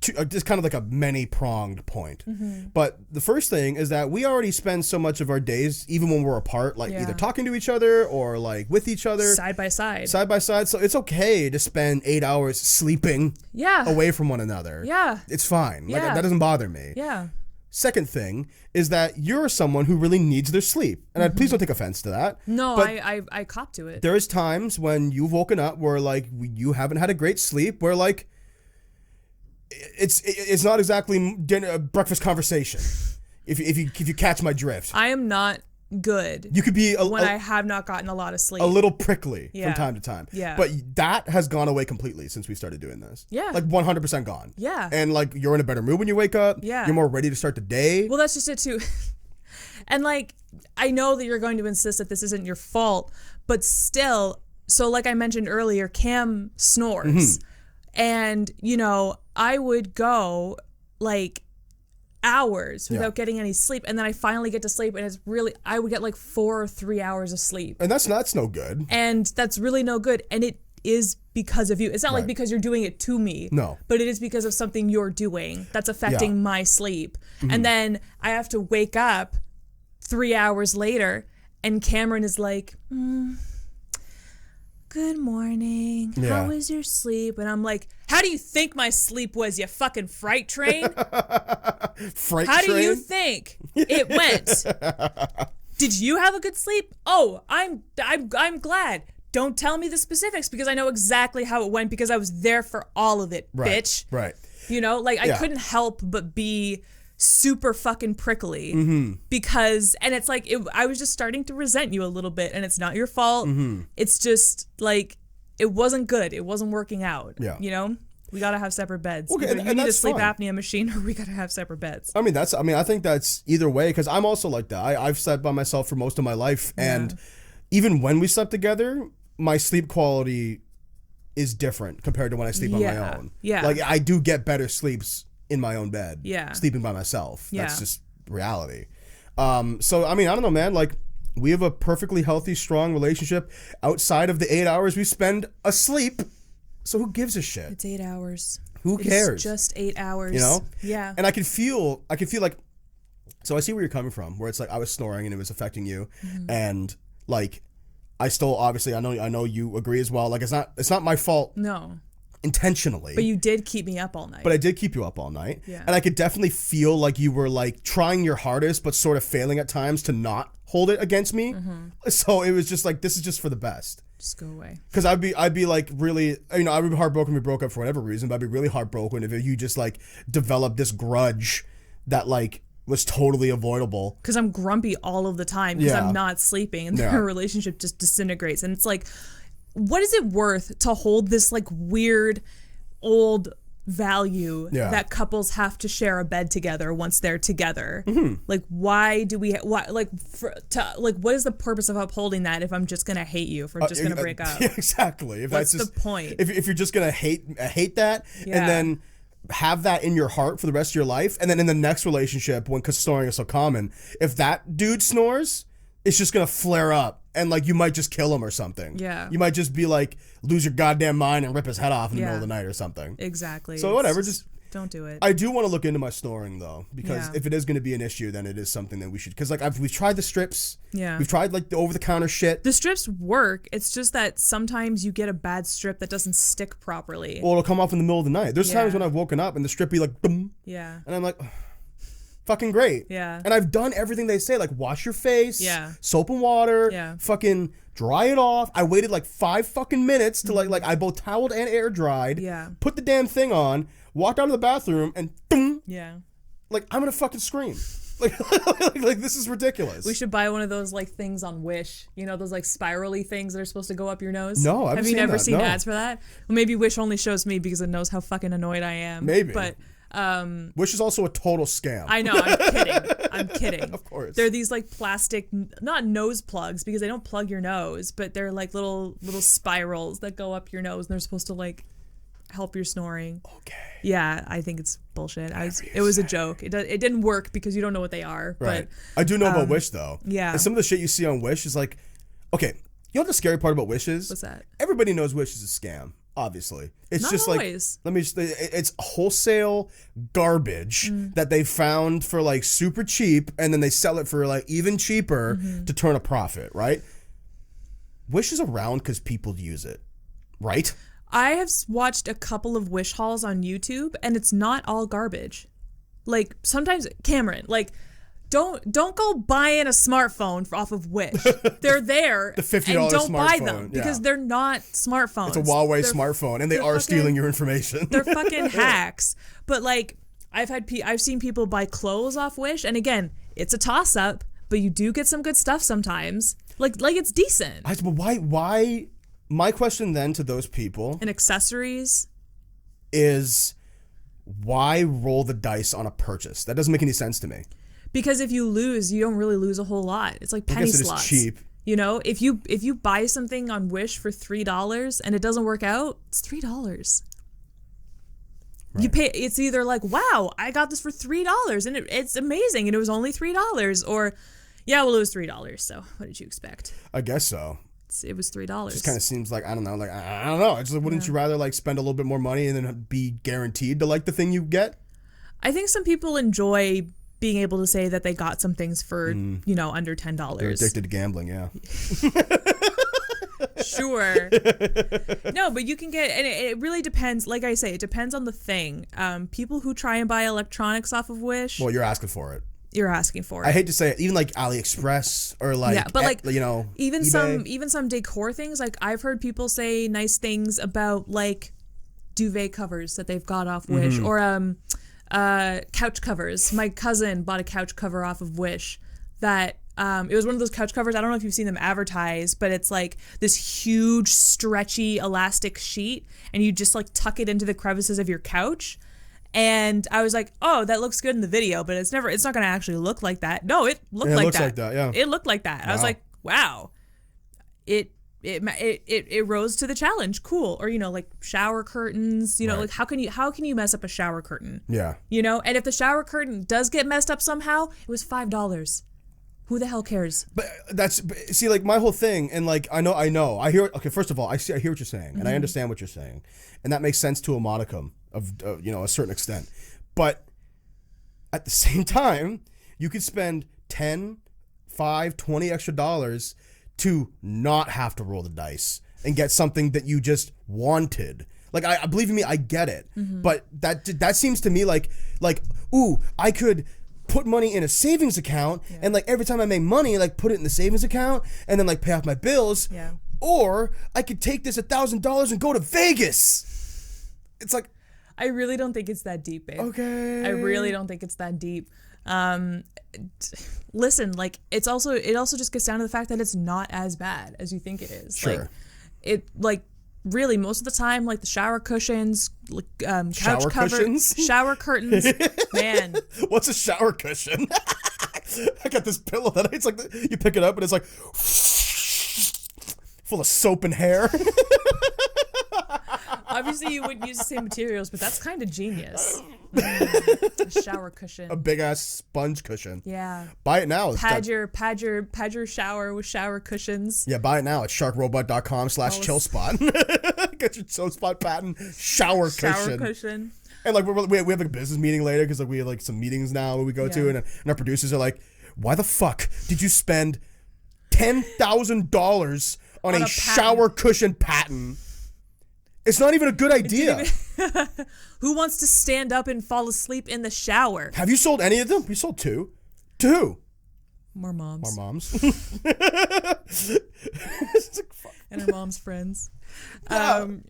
just kind of like a many-pronged point. But the first thing is that we already spend so much of our days, even when we're apart, like either talking to each other or like with each other. Side by side. So it's okay to spend 8 hours sleeping away from one another. Yeah. It's fine. Like, that doesn't bother me. Yeah. Second thing is that you're someone who really needs their sleep. And please don't take offense to that. No, but I cop to it. There's times when you've woken up where like you haven't had a great sleep, where like it's not exactly dinner breakfast conversation. If you catch my drift. I am not good. You could be when I have not gotten a lot of sleep. A little prickly from time to time. Yeah. But that has gone away completely since we started doing this. Yeah. Like 100% gone. Yeah. And like you're in a better mood when you wake up. Yeah. You're more ready to start the day. Well, that's just it too. And like, I know that you're going to insist that this isn't your fault, but still, so like I mentioned earlier, Cam snores. And, you know, I would go like hours without getting any sleep. And then I finally get to sleep and I would get like 4 or 3 hours of sleep. And that's no good. And that's really no good. And it is because of you. It's not like because you're doing it to me. No. But it is because of something you're doing that's affecting my sleep. And then I have to wake up 3 hours later and Cameron is like, good morning. Yeah. How was your sleep? And I'm like, how do you think my sleep was, you fucking freight train? How do you think it went? Did you have a good sleep? Oh, I'm glad. Don't tell me the specifics because I know exactly how it went because I was there for all of it, bitch. Right. You know, like I couldn't help but be super fucking prickly because, and it's like, I was just starting to resent you a little bit and it's not your fault. It's just like, it wasn't good. It wasn't working out. Yeah. You know, we got to have separate beds. Okay, Either and you need a that's sleep fine. apnea machine or we got to have separate beds. I think that's either way because I'm also like that. I've slept by myself for most of my life. And even when we slept together, my sleep quality is different compared to when I sleep on my own. Yeah. Like I do get better sleeps in my own bed. Yeah. Sleeping by myself. That's just reality. So, I mean, I don't know, man. Like, we have a perfectly healthy, strong relationship outside of the 8 hours we spend asleep. So who gives a shit? It's 8 hours. Who cares? It's just 8 hours. You know? Yeah. And I can feel like, so I see where you're coming from, where it's like I was snoring and it was affecting you. And like, I still, obviously, I know you agree as well. Like, it's not my fault. No. Intentionally. But you did keep me up all night. But I did keep you up all night. Yeah. And I could definitely feel like you were like trying your hardest, but sort of failing at times to not hold it against me. So it was just like, this is just for the best. Just go away. Because I'd be like really, you know, I'd be heartbroken if we broke up for whatever reason, but I'd be really heartbroken if you just like developed this grudge that like was totally avoidable. Because I'm grumpy all of the time because I'm not sleeping and the relationship just disintegrates. And it's like, what is it worth to hold this like weird old value that couples have to share a bed together once they're together? Like, why do we what is the purpose of upholding that if I'm just gonna hate you, if we're just gonna break up? Exactly. If What's that's just the point? If you're just gonna hate that and then have that in your heart for the rest of your life, and then in the next relationship, when snoring is so common, if that dude snores, it's just gonna flare up, and like you might just kill him or something. Yeah. You might just be like lose your goddamn mind and rip his head off in the middle of the night or something. Exactly. So whatever, just don't do it. I do want to look into my snoring though, because if it is going to be an issue, then it is something that we should. Because like we've tried the strips. Yeah. We've tried like the over the counter shit. The strips work. It's just that sometimes you get a bad strip that doesn't stick properly. Well, it'll come off in the middle of the night. There's times when I've woken up and the strip be like, boom. Yeah. And I'm like, fucking great. Yeah. And I've done everything they say, like wash your face. Yeah. Soap and water. Yeah. Fucking dry it off. I waited like 5 fucking minutes to like I both toweled and air dried. Yeah. Put the damn thing on. Walked out of the bathroom and boom. Yeah. Like I'm gonna fucking scream. Like this is ridiculous. We should buy one of those like things on Wish. You know, those like spirally things that are supposed to go up your nose. No, have you never seen No. ads for that? Well, maybe Wish only shows me because it knows how fucking annoyed I am. Maybe. But Wish is also a total scam. I know, I'm kidding. I'm kidding. Of course. They're these like plastic, not nose plugs because they don't plug your nose, but they're like little spirals that go up your nose and they're supposed to like help your snoring. Okay. Yeah, I think it's bullshit. It was a joke. It didn't work because you don't know what they are. Right. But I do know about Wish though. Yeah. And some of the shit you see on Wish is like, okay, you know what the scary part about Wish is? What's that? Everybody knows Wish is a scam. Obviously, it's Not just always. like it's wholesale garbage that they found for like super cheap, and then they sell it for like even cheaper to turn a profit. Right? Wish is around because people use it, right? I have watched a couple of Wish hauls on YouTube, and it's not all garbage. Like sometimes, Cameron, like don't go buying a smartphone off of Wish. They're there, The $50 and don't buy smartphone, them because they're not smartphones. It's a Huawei They're- smartphone, and they they're are fucking- stealing your information. They're fucking hacks. But like I've seen people buy clothes off Wish, and again, it's a toss up, but you do get some good stuff sometimes. Like it's decent. But why? My question then to those people And accessories. is, why roll the dice on a purchase? That doesn't make any sense to me. Because if you lose, you don't really lose a whole lot. It's like penny I guess it is slots. cheap. You know, if you buy something on Wish for $3 and it doesn't work out, it's $3. Right. You pay. It's either like, wow, I got this for $3 and it's amazing, and it was only $3, or yeah, well, it was $3. So what did you expect? I guess so. It was $3. It just kind of seems like, I don't know, like I don't know. It's like, wouldn't you rather like spend a little bit more money and then be guaranteed to like the thing you get? I think some people enjoy being able to say that they got some things for under $10. They're addicted to gambling, yeah. Sure. No, but you can get, and it really depends. Like I say, it depends on the thing. People who try and buy electronics off of Wish, Well, you're asking for it. you're asking for it. I hate to say it, even like AliExpress or like, Yeah, but like, even eBay. some decor things. Like I've heard people say nice things about like duvet covers that they've got off Wish, or couch covers. My cousin bought a couch cover off of Wish that it was one of those couch covers. I don't know if you've seen them advertised, but it's like this huge stretchy elastic sheet, and you just like tuck it into the crevices of your couch. And I was like, oh, that looks good in the video, but it's not going to actually look like that. No, it looked like that. Yeah. It looked like that. I was like, wow, it rose to the challenge. Cool. Or, like shower curtains, Right. like how can you mess up a shower curtain? Yeah. And if the shower curtain does get messed up somehow, it was $5. Who the hell cares? But see, like my whole thing, and like I know, I hear. Okay, first of all, I hear what you're saying, and I understand what you're saying, and that makes sense to a modicum of a certain extent. But at the same time, you could spend $10, $5, $20 extra dollars to not have to roll the dice and get something that you just wanted. Like I believe me, I get it, but that seems to me like ooh, I could put money in a savings account and like every time I make money, like put it in the savings account and then like pay off my bills. Yeah. Or I could take this $1,000 and go to Vegas. It's like, I really don't think it's that deep, babe. okay. I really don't think it's that deep. Listen, like it also just gets down to the fact that it's not as bad as you think it is. Sure. Like really most of the time, like the shower cushions, couch Shower covers, cushions? shower curtains, man. What's a shower cushion? I got this pillow that it's like you pick it up and it's like full of soap and hair. Obviously, you wouldn't use the same materials, but that's kind of genius. A shower cushion. A big ass sponge cushion. Yeah. Buy it now. Pad your shower with shower cushions. Yeah, buy it now at sharkrobot.com/chillspot. Get your chill spot patent shower cushion. And like we have like a business meeting later because like we have like some meetings now we go to, and our producers are like, "Why the fuck did you spend $10,000 on a shower cushion patent? It's not even a good idea." Who wants to stand up and fall asleep in the shower? Have you sold any of them? We sold two. Two. More moms. Our moms. And her mom's friends.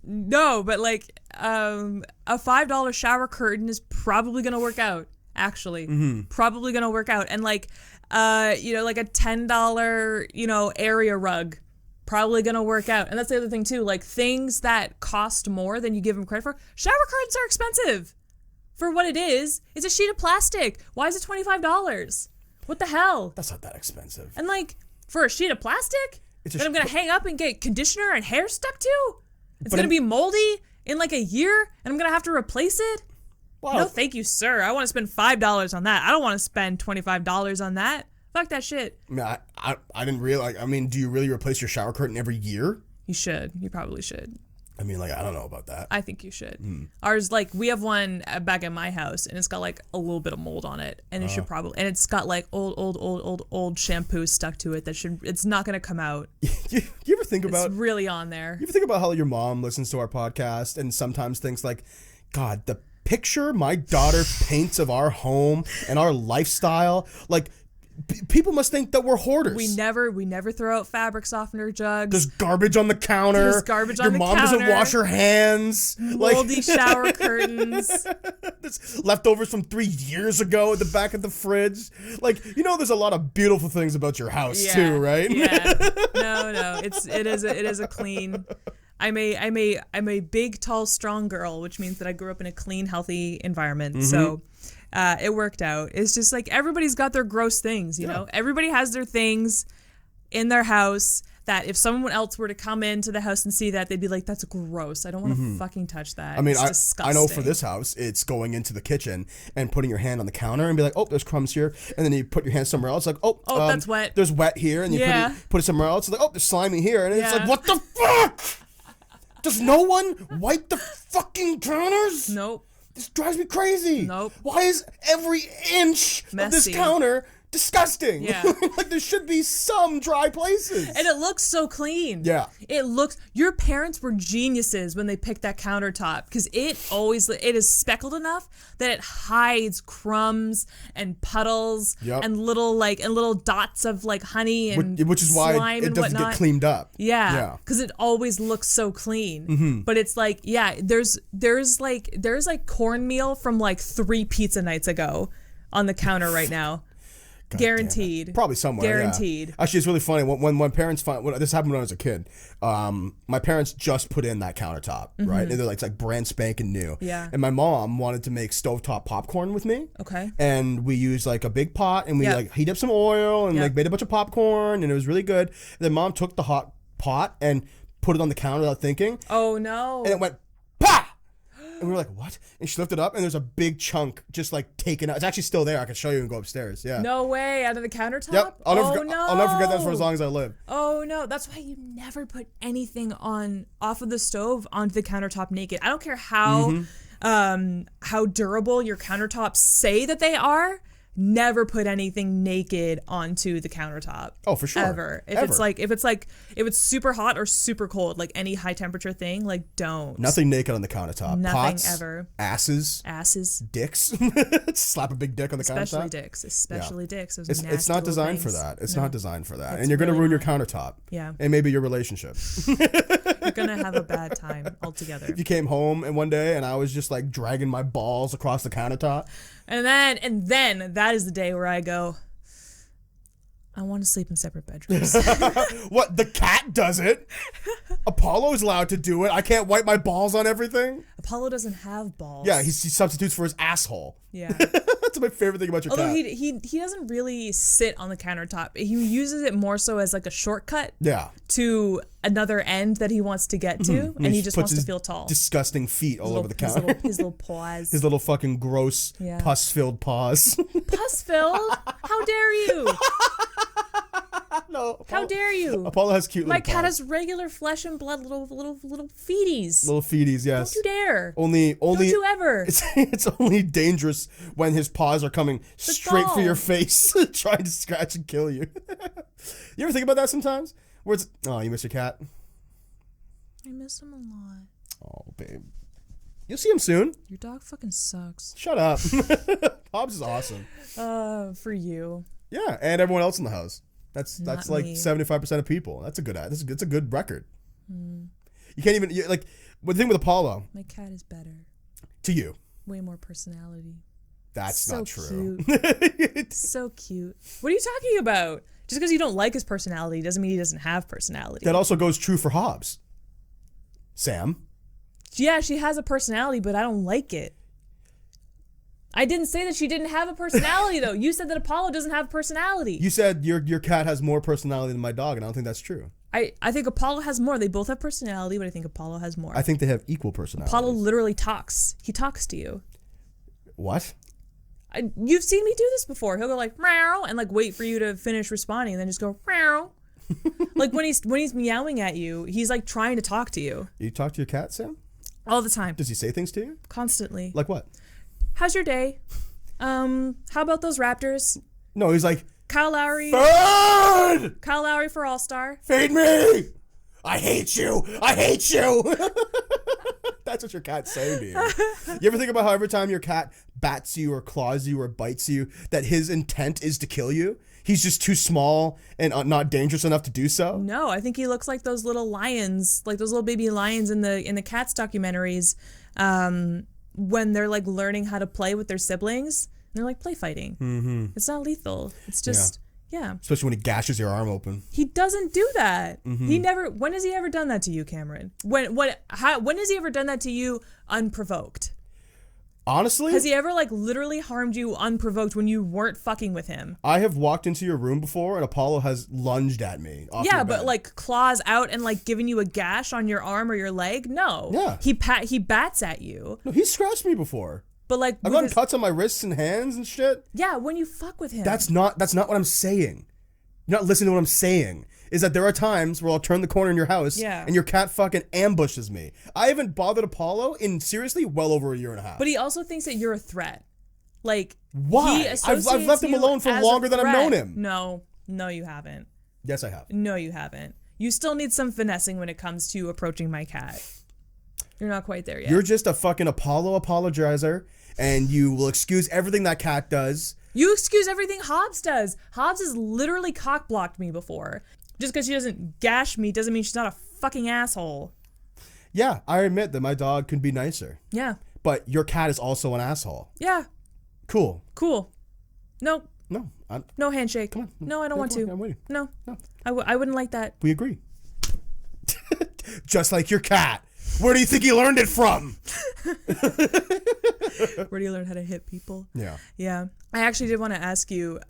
No, but like a $5 shower curtain is probably gonna work out. Actually, probably gonna work out. And like, like a $10, area rug, probably gonna work out. And that's the other thing too. Like things that cost more than you give them credit for. Shower curtains are expensive. For what it is, it's a sheet of plastic. Why is it $25? What the hell? That's not that expensive. And like for a sheet of plastic that I'm gonna hang up and get conditioner and hair stuck to, it's gonna be moldy in like a year, and I'm gonna have to replace it. Wow. No, thank you, sir. I want to spend $5 on that. I don't want to spend $25 on that. Fuck that shit. I mean, I didn't realize. I mean, do you really replace your shower curtain every year? You should. You probably should. I mean, like, I don't know about that. I think you should. Ours, like, we have one back at my house, and it's got like a little bit of mold on it, and it should probably, and it's got like old shampoo stuck to it that should. It's not gonna come out. you ever think about? It's really on there. You ever think about how your mom listens to our podcast and sometimes thinks like, God, the picture my daughter paints of our home and our lifestyle, like. People must think that we're hoarders. We never throw out fabric softener jugs. There's garbage on the counter. There's garbage on the counter. Your mom doesn't wash her hands. Moldy shower curtains. There's leftovers from 3 years ago at the back of the fridge. Like, there's a lot of beautiful things about your house too, right? Yeah. No. It is a clean. I'm a big, tall, strong girl, which means that I grew up in a clean, healthy environment. So it worked out. It's just like everybody's got their gross things, you know? Everybody has their things in their house that if someone else were to come into the house and see that, they'd be like, that's gross. I don't want to fucking touch that. I mean, it's disgusting. I know for this house, it's going into the kitchen and putting your hand on the counter and be like, oh, there's crumbs here. And then you put your hand somewhere else, like, oh, that's wet. There's wet here. And you put it somewhere else. It's like, oh, there's slimy here. And it's like, what the fuck? Does no one wipe the fucking counters? Nope. This drives me crazy. Nope. Why is every inch of this counter disgusting? Yeah. Like there should be some dry places. And it looks so clean. Yeah. Your parents were geniuses when they picked that countertop because it is speckled enough that it hides crumbs and puddles and little dots of like honey and which is why slime it doesn't get cleaned up. Yeah. Because it always looks so clean. But it's like, there's like cornmeal from like 3 pizza nights ago on the counter right now. God guaranteed. Probably somewhere. Guaranteed. Yeah. Actually, it's really funny. When my parents this happened when I was a kid. My parents just put in that countertop, right? And they're like, it's like brand spanking new. Yeah. And my mom wanted to make stovetop popcorn with me. Okay. And we used like a big pot and we like heat up some oil and like made a bunch of popcorn and it was really good. And then mom took the hot pot and put it on the counter without thinking. Oh no. And it went PAH! And we were like, what? And she lifted it up, and there's a big chunk just like taken out. It's actually still there. I can show you and go upstairs. Yeah. No way. Out of the countertop? Yep. I'll never forget that for as long as I live. Oh, no. That's why you never put anything off of the stove onto the countertop naked. I don't care how durable your countertops say that they are. Never put anything naked onto the countertop. Oh, for sure. Ever. If it's super hot or super cold, like any high temperature thing, like don't. Nothing naked on the countertop. Nothing Pots, ever. Asses. Dicks. Slap a big dick on the Especially countertop. Especially dicks. Those It's not designed for that. It's not designed for that. And you're really going to ruin your countertop. Yeah. And maybe your relationship. You're going to have a bad time altogether. If you came home and one day and I was just like dragging my balls across the countertop. And then that is the day where I go, I want to sleep in separate bedrooms. What? The cat does it. Apollo's allowed to do it. I can't wipe my balls on everything. Apollo doesn't have balls. Yeah, he substitutes for his asshole. Yeah. That's my favorite thing about your Although cat. he doesn't really sit on the countertop. He uses it more so as like a shortcut to another end that he wants to get to, and he just wants to feel tall. Disgusting feet all over the counter. His little paws. His little fucking gross pus-filled paws. Pus-filled? How dare you? No. Apollo, how dare you? Apollo has cute little My cat paws. has regular flesh and blood, little feeties. Little feeties, yes. Don't you dare. Only Don't you ever. It's only dangerous when his paws are coming straight for your face, trying to scratch and kill you. You ever think about that sometimes? Where it's, oh, you miss your cat? I miss him a lot. Oh, babe. You'll see him soon. Your dog fucking sucks. Shut up. Hobbs is awesome. For you. Yeah, and everyone else in the house. That's like me. 75% of people. That's a good record. You can't even like. But the thing with Apollo. My cat is better. To you. Way more personality. That's so not true. Cute. So cute. What are you talking about? Just because you don't like his personality doesn't mean he doesn't have personality. That also goes true for Hobbs. Sam. Yeah, she has a personality, but I don't like it. I didn't say that she didn't have a personality, though. You said that Apollo doesn't have personality. You said your cat has more personality than my dog, and I don't think that's true. I think Apollo has more. They both have personality, but I think Apollo has more. I think they have equal personality. Apollo literally talks. He talks to you. What? You've seen me do this before. He'll go like meow and like wait for you to finish responding, and then just go meow. Like when he's meowing at you, he's like trying to talk to you. You talk to your cat, Sam? All the time. Does he say things to you? Constantly. Like what? How's your day? How about those Raptors? No, he's like, Kyle Lowry. Bird! Kyle Lowry for All-Star. Feed me! I hate you! I hate you! That's what your cat's saying to you. You ever think about how every time your cat bats you or claws you or bites you, that his intent is to kill you? He's just too small and not dangerous enough to do so? No, I think he looks like those little lions, like those little baby lions in the Cats documentaries, when they're like learning how to play with their siblings. They're like play fighting. Mm-hmm. It's not lethal. It's just yeah. Especially when he gashes your arm open. He doesn't do that. Mm-hmm. He never. When has he ever done that to you, Cameron? When has he ever done that to you unprovoked? Honestly? Has he ever like literally harmed you unprovoked when you weren't fucking with him? I have walked into your room before and Apollo has lunged at me. Yeah, but like claws out and like giving you a gash on your arm or your leg? No. Yeah. He bats at you. No, he's scratched me before. But like I've gotten cuts on my wrists and hands and shit. Yeah, when you fuck with him. That's not what I'm saying. You're not listening to what I'm saying. Is that there are times where I'll turn the corner in your house and your cat fucking ambushes me. I haven't bothered Apollo in seriously well over a year and a half. But he also thinks that you're a threat. Like why? I've left him alone for longer than I've known him. No, you haven't. Yes, I have. No, you haven't. You still need some finessing when it comes to approaching my cat. You're not quite there yet. You're just a fucking Apollo apologizer, and you will excuse everything that cat does. You excuse everything Hobbs does. Hobbs has literally cock-blocked me before. Just because she doesn't gash me doesn't mean she's not a fucking asshole. Yeah, I admit that my dog could be nicer. Yeah. But your cat is also an asshole. Yeah. Cool. Nope. No. No handshake. Come on. No, I don't want to. I'm waiting. No. I wouldn't like that. We agree. Just like your cat. Where do you think he learned it from? Where do you learn how to hit people? Yeah. Yeah. I actually did want to ask you,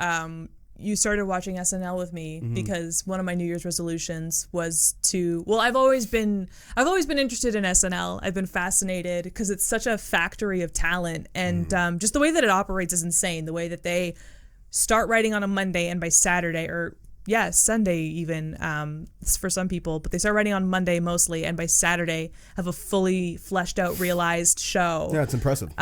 you started watching SNL with me because one of my New Year's resolutions was to, well, I've always been interested in SNL. I've been fascinated because it's such a factory of talent, and just the way that it operates is insane. The way that they start writing on a Monday and by Saturday, or Sunday even, for some people, but they start writing on Monday mostly, and by Saturday have a fully fleshed out, realized show. Yeah, it's impressive.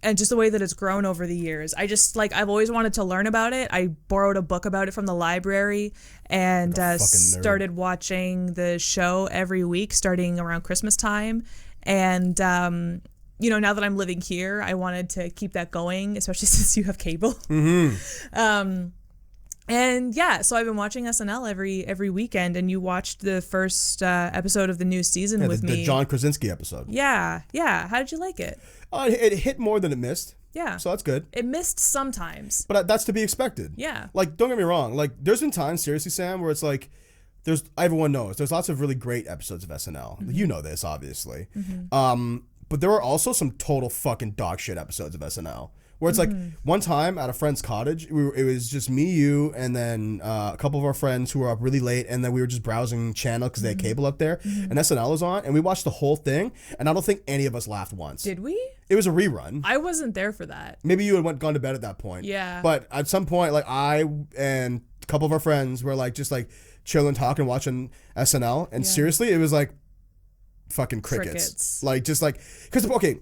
And just the way that it's grown over the years. I've always wanted to learn about it. I borrowed a book about it from the library and started watching the show every week starting around Christmas time. And, now that I'm living here, I wanted to keep that going, especially since you have cable. And yeah, so I've been watching SNL every weekend, and you watched the first episode of the new season with me. The John Krasinski episode. Yeah. How did you like it? It hit more than it missed. Yeah. So that's good. It missed sometimes. But that's to be expected. Yeah. Like, don't get me wrong. Like, there's been times, seriously, Sam, where it's like, everyone knows, there's lots of really great episodes of SNL. You know this, obviously. But there are also some total fucking dog shit episodes of SNL Where it's like one time at a friend's cottage, it was just me, you, and then a couple of our friends who were up really late, and then we were just browsing channel because they had cable up there, and SNL was on, and we watched the whole thing, and I don't think any of us laughed once. Did we? It was a rerun. I wasn't there for that. Maybe you had gone to bed at that point. Yeah. But at some point, like I and a couple of our friends were like just like chilling, talking, watching SNL, and seriously, it was like fucking crickets. Like just like because okay.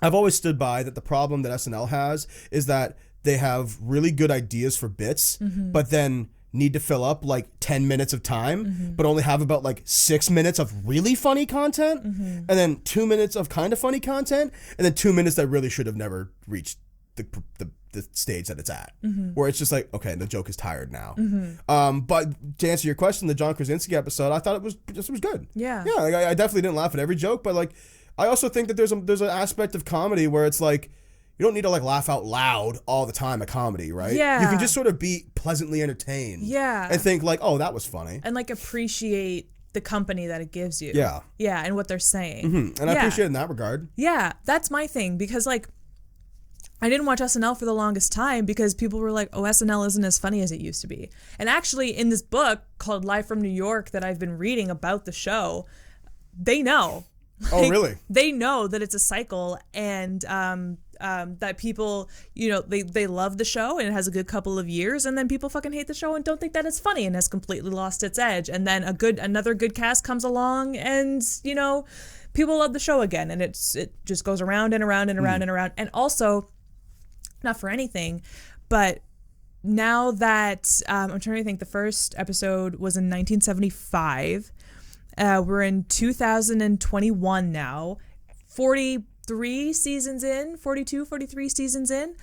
I've always stood by that the problem that SNL has is that they have really good ideas for bits, but then need to fill up like 10 minutes of time, but only have about like 6 minutes of really funny content, and then 2 minutes of kind of funny content, and then 2 minutes that really should have never reached the stage that it's at, where it's just like, okay, the joke is tired now. But to answer your question, the John Krasinski episode, I thought it was good. Yeah. Yeah, like I definitely didn't laugh at every joke, but like I also think that there's an aspect of comedy where it's like you don't need to like laugh out loud all the time at comedy, right? Yeah. You can just sort of be pleasantly entertained. Yeah. And think like, oh, that was funny. And like appreciate the company that it gives you. Yeah. Yeah, and what they're saying. And I appreciate it in that regard. Yeah, that's my thing because like I didn't watch SNL for the longest time because people were like, oh, SNL isn't as funny as it used to be. And actually in this book called Live from New York that I've been reading about the show, they know. Oh, really? They know that it's a cycle and that people, you know, they love the show and it has a good couple of years, and then people fucking hate the show and don't think that it's funny and has completely lost its edge. And then another good cast comes along and, you know, people love the show again, and it just goes around and around and around and around. And also, not for anything, but now that I'm trying to think, the first episode was in 1975. We're in 2021 now, 43 seasons in, 42, 43 seasons in.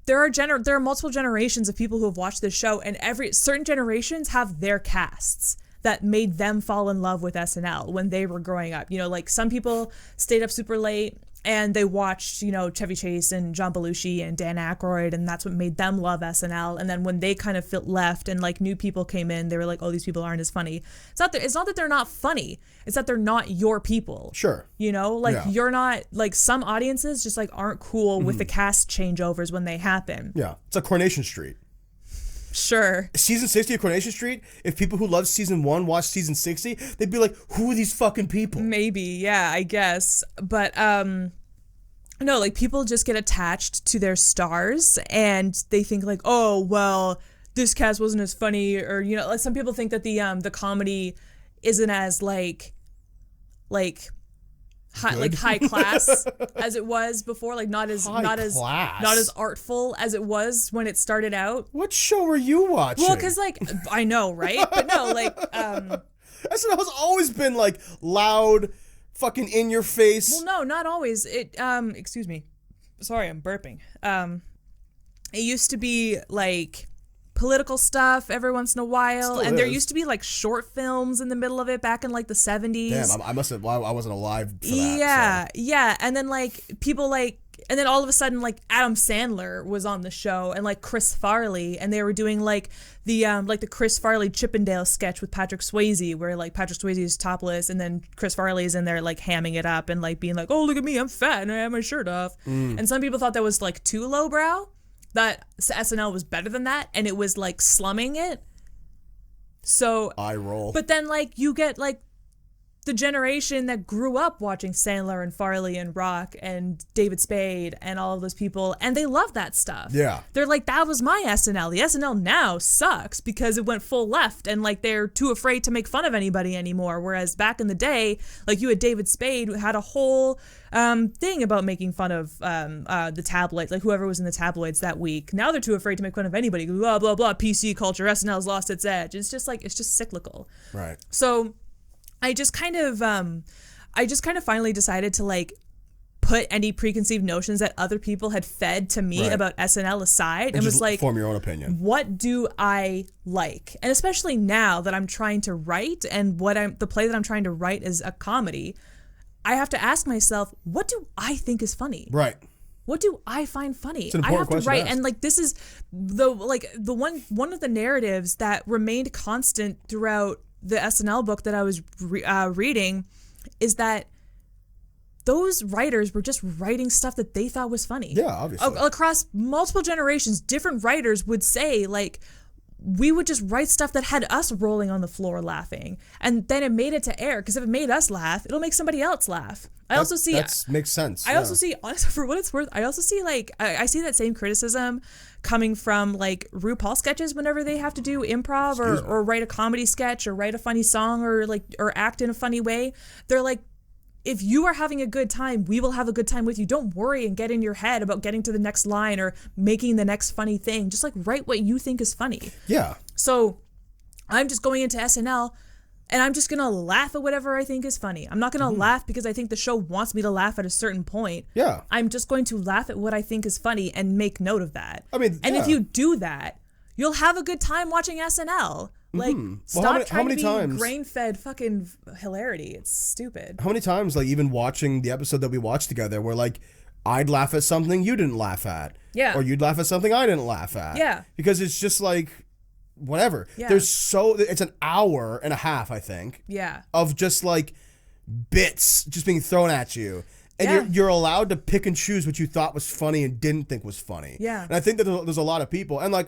There are multiple generations of people who have watched this show, and certain generations have their casts that made them fall in love with SNL when they were growing up. You know, like some people stayed up super late and they watched, you know, Chevy Chase and John Belushi and Dan Aykroyd, and that's what made them love SNL. And then when they kind of left and like new people came in, they were like, oh, these people aren't as funny. It's not that they're not funny. It's that they're not your people. Sure. You know, like you're not, like some audiences just like aren't cool with the cast changeovers when they happen. Yeah. It's like Coronation Street. Sure. Season 60 of Coronation Street, if people who loved season 1 watched season 60, they'd be like, who are these fucking people? Maybe, yeah, I guess. But no, like people just get attached to their stars and they think like, oh, well, this cast wasn't as funny, or, you know, like some people think that the comedy isn't as like high class as it was before, like not as artful as it was when it started out. What show are you watching? Well, because like I know, right? But no, like SNL's always been like loud, fucking in your face. Well, no, not always. It excuse me, sorry, I'm burping. It used to be like political stuff every once in a while, and there used to be like short films in the middle of it back in like the 70s. Damn, I must have. I wasn't alive for that. Yeah, so. yeah, and then like people like, and then all of a sudden like Adam Sandler was on the show, and like Chris Farley, and they were doing like the Chris Farley Chippendale sketch with Patrick Swayze, where like Patrick Swayze is topless, and then Chris Farley is in there like hamming it up and like being like, oh, look at me, I'm fat and I have my shirt off. And some people thought that was like too lowbrow, that SNL was better than that, and it was like slumming it. So I roll. But then like you get like the generation that grew up watching Sandler and Farley and Rock and David Spade and all of those people, and they love that stuff. Yeah. They're like, that was my SNL. The SNL now sucks because it went full left, and like they're too afraid to make fun of anybody anymore. Whereas back in the day, like you had David Spade who had a whole thing about making fun of the tabloids, like whoever was in the tabloids that week. Now they're too afraid to make fun of anybody. Blah, blah, blah, PC culture, SNL's lost its edge. It's just cyclical. Right. So I just kind of finally decided to like put any preconceived notions that other people had fed to me about SNL aside, and was like, form your own opinion. What do I like? And especially now that I'm trying to write, and the play that I'm trying to write is a comedy, I have to ask myself, what do I think is funny? Right. What do I find funny? It's an I have important to write, question to ask. and like this is the one of the narratives that remained constant throughout the SNL book that I was reading is that those writers were just writing stuff that they thought was funny. Yeah, obviously. Across multiple generations, different writers would say, like, we would just write stuff that had us rolling on the floor laughing. And then it made it to air, because if it made us laugh, it'll make somebody else laugh. That makes sense. I also see, honestly, for what it's worth, I also see, like, I see that same criticism coming from, like, RuPaul sketches whenever they have to do improv or write a comedy sketch or write a funny song or act in a funny way. They're like, if you are having a good time, we will have a good time with you. Don't worry and get in your head about getting to the next line or making the next funny thing. Just, like, write what you think is funny. Yeah. So I'm just going into SNL and I'm just going to laugh at whatever I think is funny. I'm not going to laugh because I think the show wants me to laugh at a certain point. Yeah. I'm just going to laugh at what I think is funny and make note of that. I mean, and if you do that, you'll have a good time watching SNL. Like, stop trying to be grain-fed fucking hilarity. It's stupid. How many times, like, even watching the episode that we watched together, where, like, I'd laugh at something you didn't laugh at. Yeah. Or you'd laugh at something I didn't laugh at. Yeah. Because it's just, like, whatever. Yeah. It's an hour and a half, I think. Yeah. Of just, like, bits just being thrown at you. And Yeah. you're allowed to pick and choose what you thought was funny and didn't think was funny. Yeah. And I think that there's a lot of people, and, like,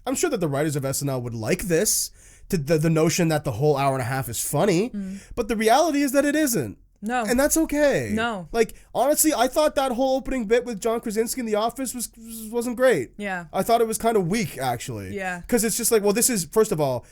I'm sure that the writers of SNL would like this, to the notion that the whole hour and a half is funny, but the reality is that it isn't. No. And that's okay. No. Like, honestly, I thought that whole opening bit with John Krasinski in The Office wasn't great. Yeah. I thought it was kind of weak, actually. Yeah. Because it's just like, well, this is, first of all,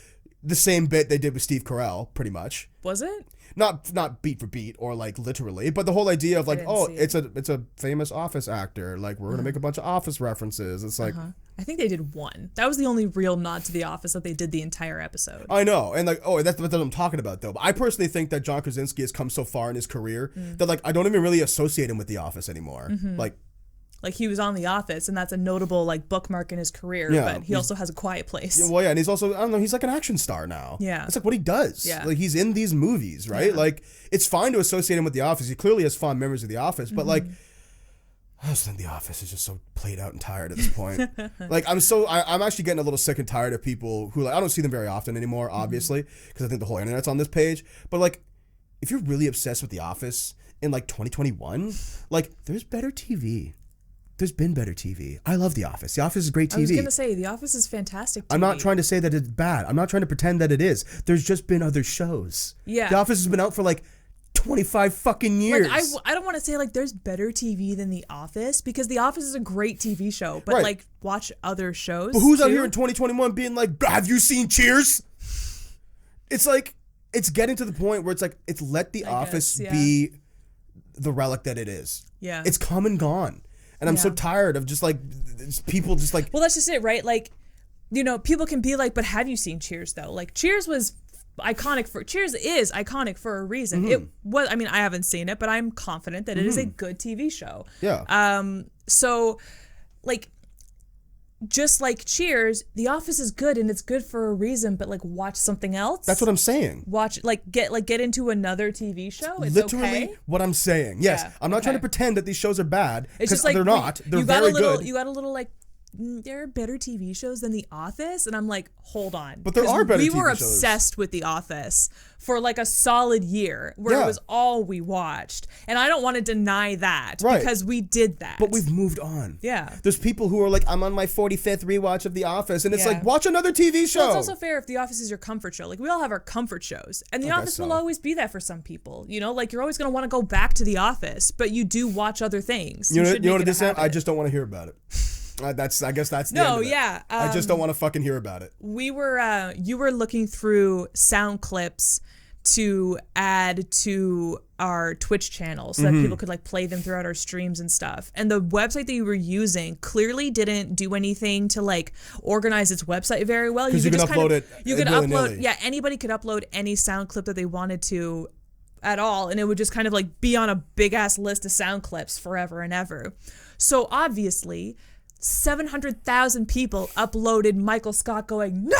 the same bit they did with Steve Carell, pretty much. Was it? Not beat for beat or, like, literally, but the whole idea of, like, oh, see it's a famous Office actor. Like, we're gonna make a bunch of Office references. It's like, I think they did one. That was the only real nod to The Office that they did the entire episode. I know, and, like, oh, that's what I'm talking about, though. But I personally think that John Krasinski has come so far in his career that, like, I don't even really associate him with The Office anymore. Like, he was on The Office, and that's a notable, like, bookmark in his career, Yeah, but he also has A Quiet Place. Yeah, well, yeah, and he's also, I don't know, he's like an action star now. Yeah. It's like what he does. Yeah. Like, he's in these movies, right? Yeah. Like, it's fine to associate him with The Office. He clearly has fond memories of The Office, but, like, I just think The Office is just so played out and tired at this point. Like, I'm actually getting a little sick and tired of people who, like, I don't see them very often anymore, obviously, because I think the whole internet's on this page. But, like, if you're really obsessed with The Office in, like, 2021, like, there's better TV. There's been better TV. I love The Office. The Office is great TV. I was going to say, The Office is fantastic TV. I'm not trying to say that it's bad. I'm not trying to pretend that it is. There's just been other shows. Yeah. The Office has been out for, like, 25 fucking years. Like, I don't want to say, like, there's better TV than The Office, because The Office is a great TV show, but, Right. like, watch other shows. But who's out too. here in 2021 being like, have you seen Cheers? It's like, it's getting to the point where it's like, it's let The Office guess, yeah. be the relic that it is. Yeah. It's come and gone. And I'm so Yeah. tired of just, like, people just, like... Well, that's just it, right? Like, you know, people can be like, but have you seen Cheers, though? Like, Cheers is iconic for a reason. It was, I mean, I haven't seen it, but I'm confident that it is a good TV show. Yeah. So, like, just like Cheers, The Office is good and it's good for a reason, but, like, watch something else. That's what I'm saying. Watch, get into another TV show. It's Literally okay. what I'm saying. Yes. Yeah, I'm not trying to okay. pretend that these shows are bad, It's because just like they're not. They're you got very a little, good. You got a little, like, there are better TV shows than The Office, and I'm like, hold on. But there 'Cause are better We TV were shows. obsessed with The Office for, like, a solid year, where Yeah. it was all we watched, and I don't want to deny that, Right. because we did that. But we've moved on. Yeah. There's people who are like, I'm on my 45th rewatch of The Office, and it's Yeah. like, watch another TV show. Well, it's also fair if The Office is your comfort show. Like, we all have our comfort shows, and The I guess Office so. will always be that for some people. You know, like, you're always going to want to go back to The Office, but you do watch other things. You know should what make it is? I habit. just don't want to hear about it. I guess that's the No, end of it. yeah, I just don't want to fucking hear about it. We were you were looking through sound clips to add to our Twitch channel so that people could, like, play them throughout our streams and stuff. And the website that you were using clearly didn't do anything to, like, organize its website very well. 'Cause you can upload it You could willy-nilly. upload, yeah, anybody could upload any sound clip that they wanted to at all, and it would just kind of, like, be on a big ass list of sound clips forever and ever. So obviously 700,000 people uploaded Michael Scott going, no!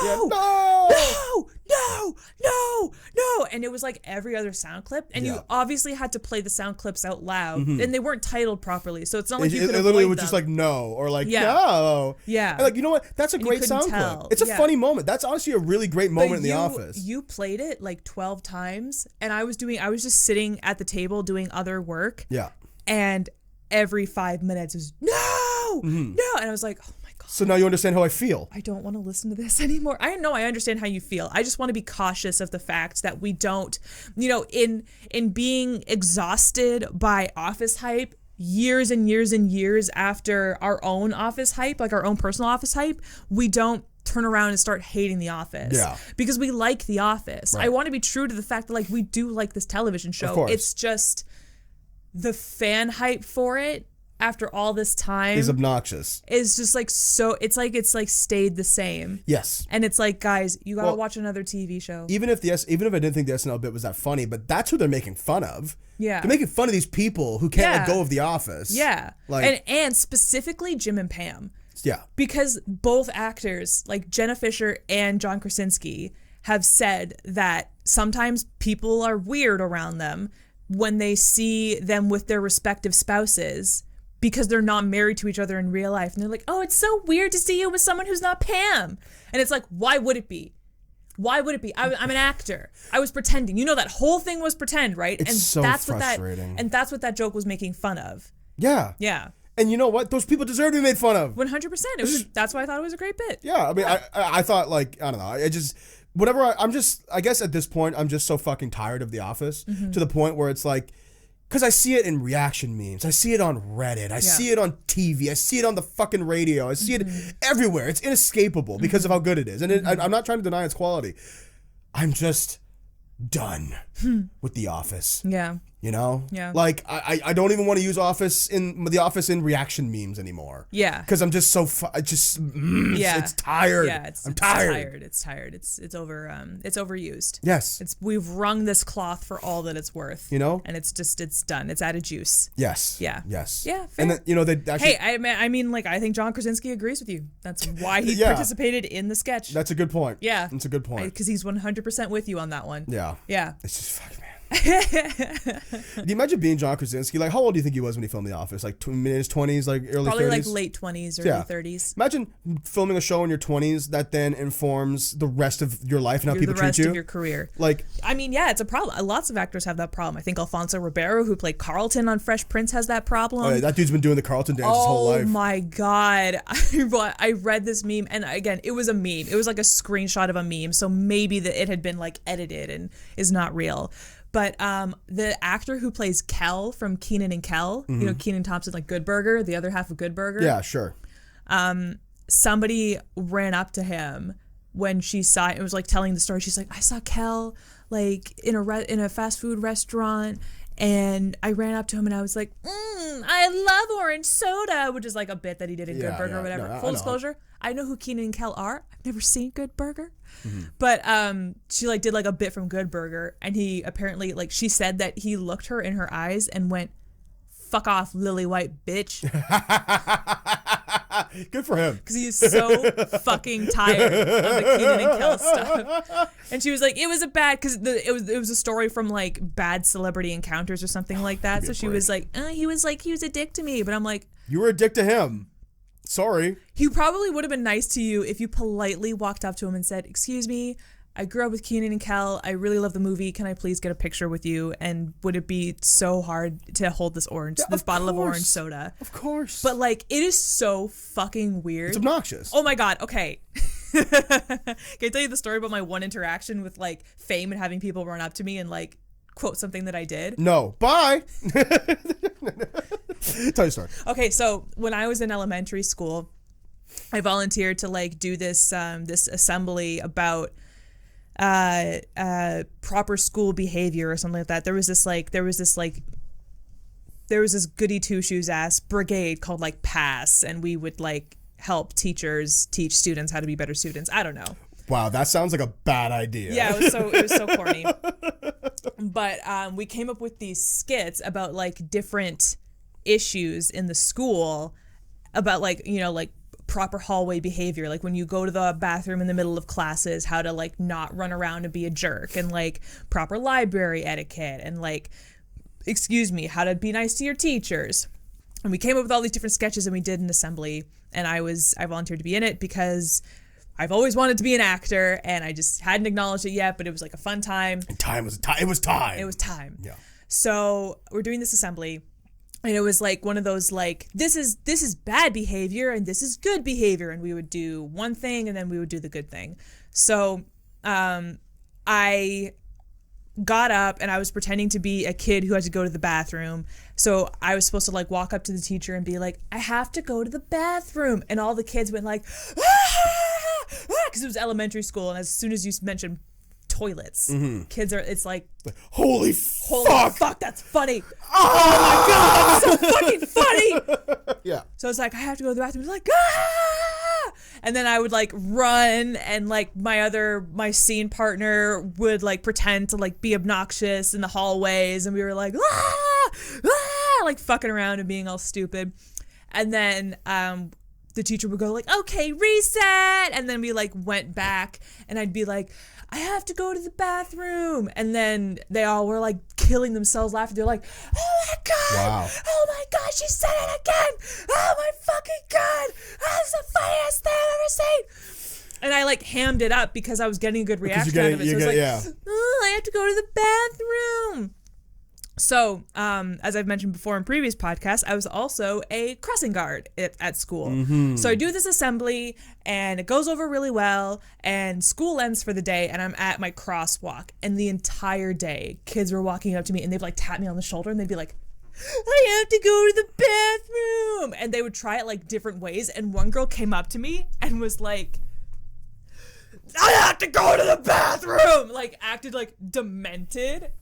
Yeah, no! No! no, no, no. And it was like every other sound clip. And you obviously had to play the sound clips out loud. And they weren't titled properly. So it's not like you could avoid literally was them. just like no or like no. Yeah. And like, you know what? That's a great sound clip. It's a funny moment. That's honestly a really great moment in The Office. You played it like 12 times and I was just sitting at the table doing other work. Yeah. And every 5 minutes was no, no. And I was like, oh my God. So now you understand how I feel. I don't want to listen to this anymore. I know I understand how you feel. I just want to be cautious of the fact that we don't, in being exhausted by Office hype years and years and years after our own Office hype, like our own personal Office hype, we don't turn around and start hating The Office. Yeah. Because we like The Office. Right. I want to be true to the fact that like we do like this television show. Of course. It's just the fan hype for it after all this time is obnoxious. Is just like so it's like stayed the same. Yes. And it's like, guys, you gotta watch another TV show. Even if I didn't think the SNL bit was that funny, but that's who they're making fun of. Yeah. They're making fun of these people who can't let go of The Office. Yeah. Like, and specifically Jim and Pam. Yeah. Because both actors, like Jenna Fisher and John Krasinski, have said that sometimes people are weird around them when they see them with their respective spouses because they're not married to each other in real life. And they're like, oh, it's so weird to see you with someone who's not Pam. And it's like, why would it be? Why would it be? I'm an actor. I was pretending. You know, that whole thing was pretend, right? It's and so that's frustrating. that's what that joke was making fun of. Yeah. Yeah. And you know what? Those people deserve to be made fun of. 100%. That's why I thought it was a great bit. Yeah. I mean, I thought, like, I don't know. I just... Whatever, I guess at this point, I'm just so fucking tired of The Office to the point where it's like, because I see it in reaction memes. I see it on Reddit. I see it on TV. I see it on the fucking radio. I see it everywhere. It's inescapable because of how good it is. And I'm not trying to deny its quality. I'm just done with The Office. Yeah. You know? Yeah. Like, I don't even want to use The Office in reaction memes anymore. Yeah. Because I'm just so, it's tired. Yeah, I'm tired. It's tired. It's overused. Yes. We've wrung this cloth for all that it's worth. You know? And it's done. It's out of juice. Yes. Yeah. Yes. Yeah, fair. And then, you know, they actually... Hey, I mean, like, I think John Krasinski agrees with you. That's why he participated in the sketch. That's a good point. Yeah. That's a good point. Because he's 100% with you on that one. Yeah. Yeah. It's just fucking, man. Do you imagine being John Krasinski? Like, how old do you think he was when he filmed The Office? Like in his 20s, like early 30s? Probably like late 20s, early 30s. Imagine filming a show in your 20s that then informs the rest of your life and how people treat you. The rest of your career. Like, I mean, yeah, it's a problem. Lots of actors have that problem. I think Alfonso Ribeiro, who played Carlton on Fresh Prince, has that problem. Oh, yeah, that dude's been doing the Carlton dance his whole life. Oh my God. I read this meme, and again, it was a meme. It was like a screenshot of a meme, so maybe that it had been like edited and is not real. But the actor who plays Kel from Kenan and Kel, you know, Kenan Thompson, like Good Burger, the other half of Good Burger. Yeah, sure. Somebody ran up to him when she saw it. It was like telling the story. She's like, I saw Kel like in a fast food restaurant, and I ran up to him and I was like, I love orange soda, which is like a bit that he did in Good Burger or whatever. No, Full disclosure, I know who Kenan and Kel are. I've never seen Good Burger. But she like did like a bit from Good Burger, and he apparently, like, she said that he looked her in her eyes and went, fuck off, lily white bitch. Good for him. Because he's so fucking tired of the Kenan and Kel stuff. And she was like, it was a bad, because it was a story from like Bad Celebrity Encounters or something like that. So she was like, he was a dick to me. But I'm like, you were a dick to him. Sorry. He probably would have been nice to you if you politely walked up to him and said, excuse me, I grew up with Kenan and Kel. I really love the movie. Can I please get a picture with you? And would it be so hard to hold this bottle of orange soda? Of course. But like, it is so fucking weird. It's obnoxious. Oh my God. Okay. Can I tell you the story about my one interaction with like Fame and having people run up to me and like quote something that I did? No. Bye. Tell your story. Okay, so when I was in elementary school, I volunteered to like do this this assembly about proper school behavior or something like that. There was this goody two shoes ass brigade called like PASS, and we would like help teachers teach students how to be better students. I don't know. Wow, that sounds like a bad idea. Yeah, it was so corny. But we came up with these skits about like different issues in the school, about like, you know, like proper hallway behavior, like when you go to the bathroom in the middle of classes, how to like not run around and be a jerk, and like proper library etiquette, and like, excuse me, how to be nice to your teachers. And we came up with all these different sketches, and we did an assembly, and I volunteered to be in it because I've always wanted to be an actor, and I just hadn't acknowledged it yet, but it was like a fun time. And it was time. It was time. Yeah. So we're doing this assembly, and it was like one of those like, this is bad behavior and this is good behavior, and we would do one thing and then we would do the good thing. So I got up and I was pretending to be a kid who had to go to the bathroom. So I was supposed to like walk up to the teacher and be like, I have to go to the bathroom. And all the kids went like, because it was elementary school, and as soon as you mentioned toilets, kids are, it's like, holy fuck, that's funny. Oh my god, that's so fucking funny. Yeah. So it's like, I have to go to the bathroom. It's like, ah! And then I would like run, and like my scene partner would like pretend to like be obnoxious in the hallways, and we were like, ah! Ah! Like fucking around and being all stupid. And then the teacher would go like, okay, reset. And then we like went back, and I'd be like, I have to go to the bathroom. And then they all were like killing themselves laughing. They're like, oh my God. Wow. Oh my God, she said it again. Oh my fucking God. That's the funniest thing I've ever seen. And I like hammed it up because I was getting a good reaction out of it. So I was like, oh, I have to go to the bathroom. So, as I've mentioned before in previous podcasts, I was also a crossing guard at school. So I do this assembly, and it goes over really well, and school ends for the day, and I'm at my crosswalk, and the entire day, kids were walking up to me, and they'd like tap me on the shoulder, and they'd be like, I have to go to the bathroom, and they would try it like different ways, and one girl came up to me and was like, I have to go to the bathroom, like acted like demented.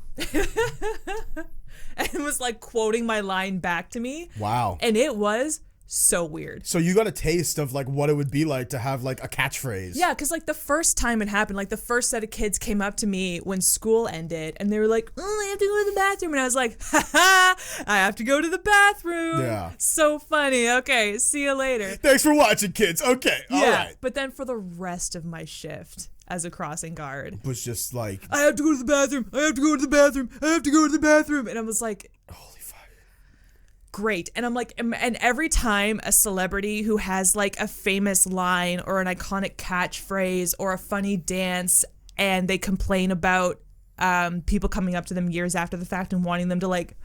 And was like quoting my line back to me. Wow. And it was so weird. So you got a taste of like what it would be like to have like a catchphrase. Yeah, because like the first time it happened, like the first set of kids came up to me when school ended, and they were like, oh, I have to go to the bathroom. And I was like, haha, I have to go to the bathroom. Yeah. So funny. Okay, see you later. Thanks for watching, kids. Okay, all right. But then for the rest of my shift as a crossing guard, It was just like, I have to go to the bathroom. I have to go to the bathroom. I have to go to the bathroom. And I was like, holy fuck. great. And I'm like, and every time a celebrity who has like a famous line or an iconic catchphrase or a funny dance, and they complain about people coming up to them years after the fact and wanting them to like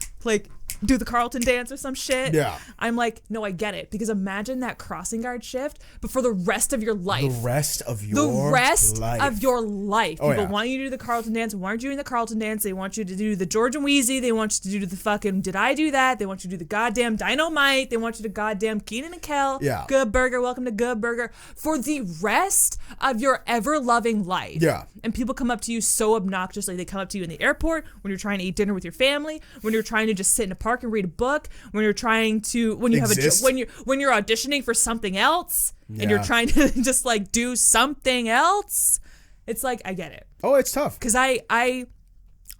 do the Carlton dance or some shit. Yeah. I'm like, no, I get it. Because imagine that crossing guard shift, but for the rest of your life. The rest of your life. People want you to do the Carlton dance. Why aren't you doing the Carlton dance? They want you to do the George and Wheezy. They want you to do the fucking Did I Do That? They want you to do the goddamn Dynamite. They want you to goddamn Keenan and Kel. Yeah. Good Burger. Welcome to Good Burger. For the rest of your ever-loving life. Yeah. And people come up to you so obnoxiously. They come up to you in the airport, when you're trying to eat dinner with your family, when you're trying to just sit in a park and read a book, when you're trying to, when you Exist. have when you're auditioning for something else, and you're trying to just like do something else. It's like, I get it. Oh, it's tough. Because I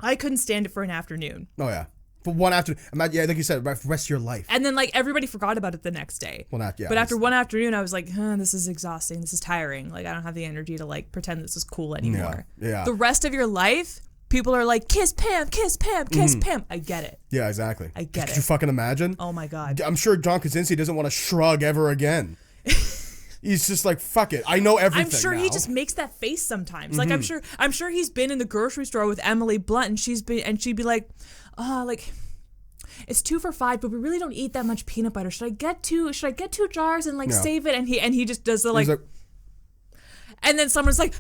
couldn't stand it for an afternoon. Oh yeah. For one afternoon, yeah, like you said, the rest of your life. And then like everybody forgot about it the next day. Well, not yeah. But after one afternoon, I was like, this is exhausting. This is tiring. Like I don't have the energy to like pretend this is cool anymore. Yeah. The rest of your life, people are like, kiss Pam, kiss Pam, kiss Pam. I get it. Yeah, exactly. I get Could it. you fucking imagine? Oh my God. I'm sure John Krasinski doesn't want to shrug ever again. He's just like, fuck it. I know everything. I'm sure now. he just makes that face sometimes. Like I'm sure he's been in the grocery store with Emily Blunt, and she'd be like, like, it's 2 for $5, but we really don't eat that much peanut butter. Should I get 2 jars and like save it? And he just does the like, and then someone's like,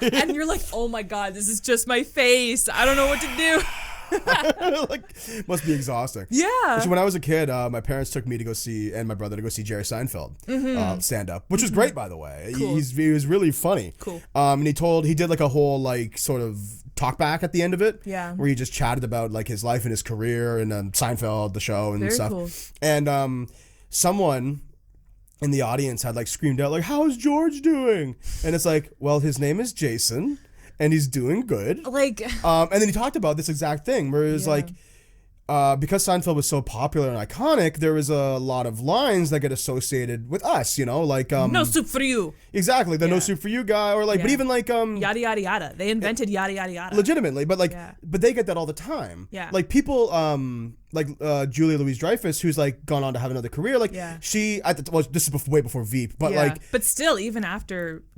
and you're like, oh my God, this is just my face. I don't know what to do. Like, must be exhausting. Yeah. So when I was a kid, my parents took me to go see, and my brother to go see Jerry Seinfeld stand up, which was great, by the way. Cool. He was really funny. Cool. And he did like a whole like sort of talk back at the end of it. Yeah. Where he just chatted about like his life and his career and Seinfeld, the show and Very stuff. cool. And someone in the audience had like screamed out like, how's George doing? And it's like, well, his name is Jason and he's doing good. Like, And then he talked about this exact thing where it was like, because Seinfeld was so popular and iconic, there was a lot of lines that get associated with us, you know, like no soup for you. Exactly, the no soup for you guy, or like, but even like yada yada yada. They invented yada yada yada. Legitimately, but like, but they get that all the time. Yeah, like people, like Julia Louis-Dreyfus, who's like gone on to have another career. Like she, this is way before Veep, but like, but still, even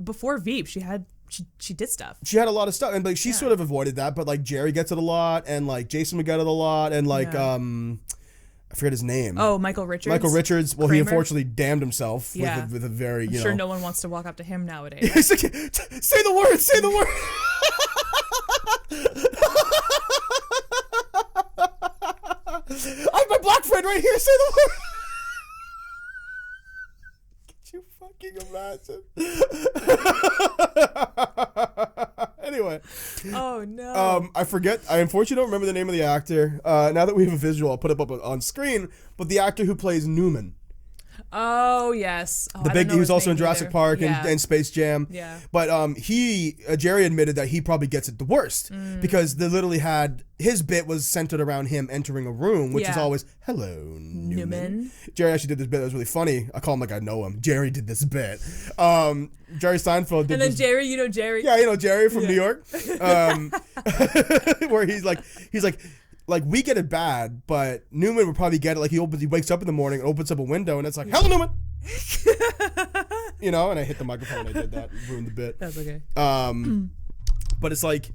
before Veep, she did stuff. She had a lot of stuff, and like she sort of avoided that, but like Jerry gets it a lot, and like Jason would get it a lot, and like I forget his name. Oh, Michael Richards. Michael Richards. Well, Kramer. He unfortunately damned himself with a very. I'm sure no one wants to walk up to him nowadays. He's like, say the word. Say the word. I have my black friend right here. Say the word. You fucking imagine. Anyway. Oh no. I forget. I unfortunately don't remember the name of the actor. Now that we have a visual, I'll put it up on screen. But the actor who plays Newman. Oh yes. Oh, he was also in Jurassic Park and Space Jam. Yeah. But Jerry admitted that he probably gets it the worst because they literally had his bit was centered around him entering a room, which is always hello Newman. Jerry actually did this bit that was really funny. I call him like I know him. Jerry did this bit. Jerry Seinfeld did. And then Jerry, you know Jerry. Yeah, you know Jerry from New York. Where he's like. Like, we get it bad, but Newman would probably get it. Like, he wakes up in the morning and opens up a window, and it's like, hello, Newman! You know, and I hit the microphone when I did that. Ruined the bit. That's okay. But it's like,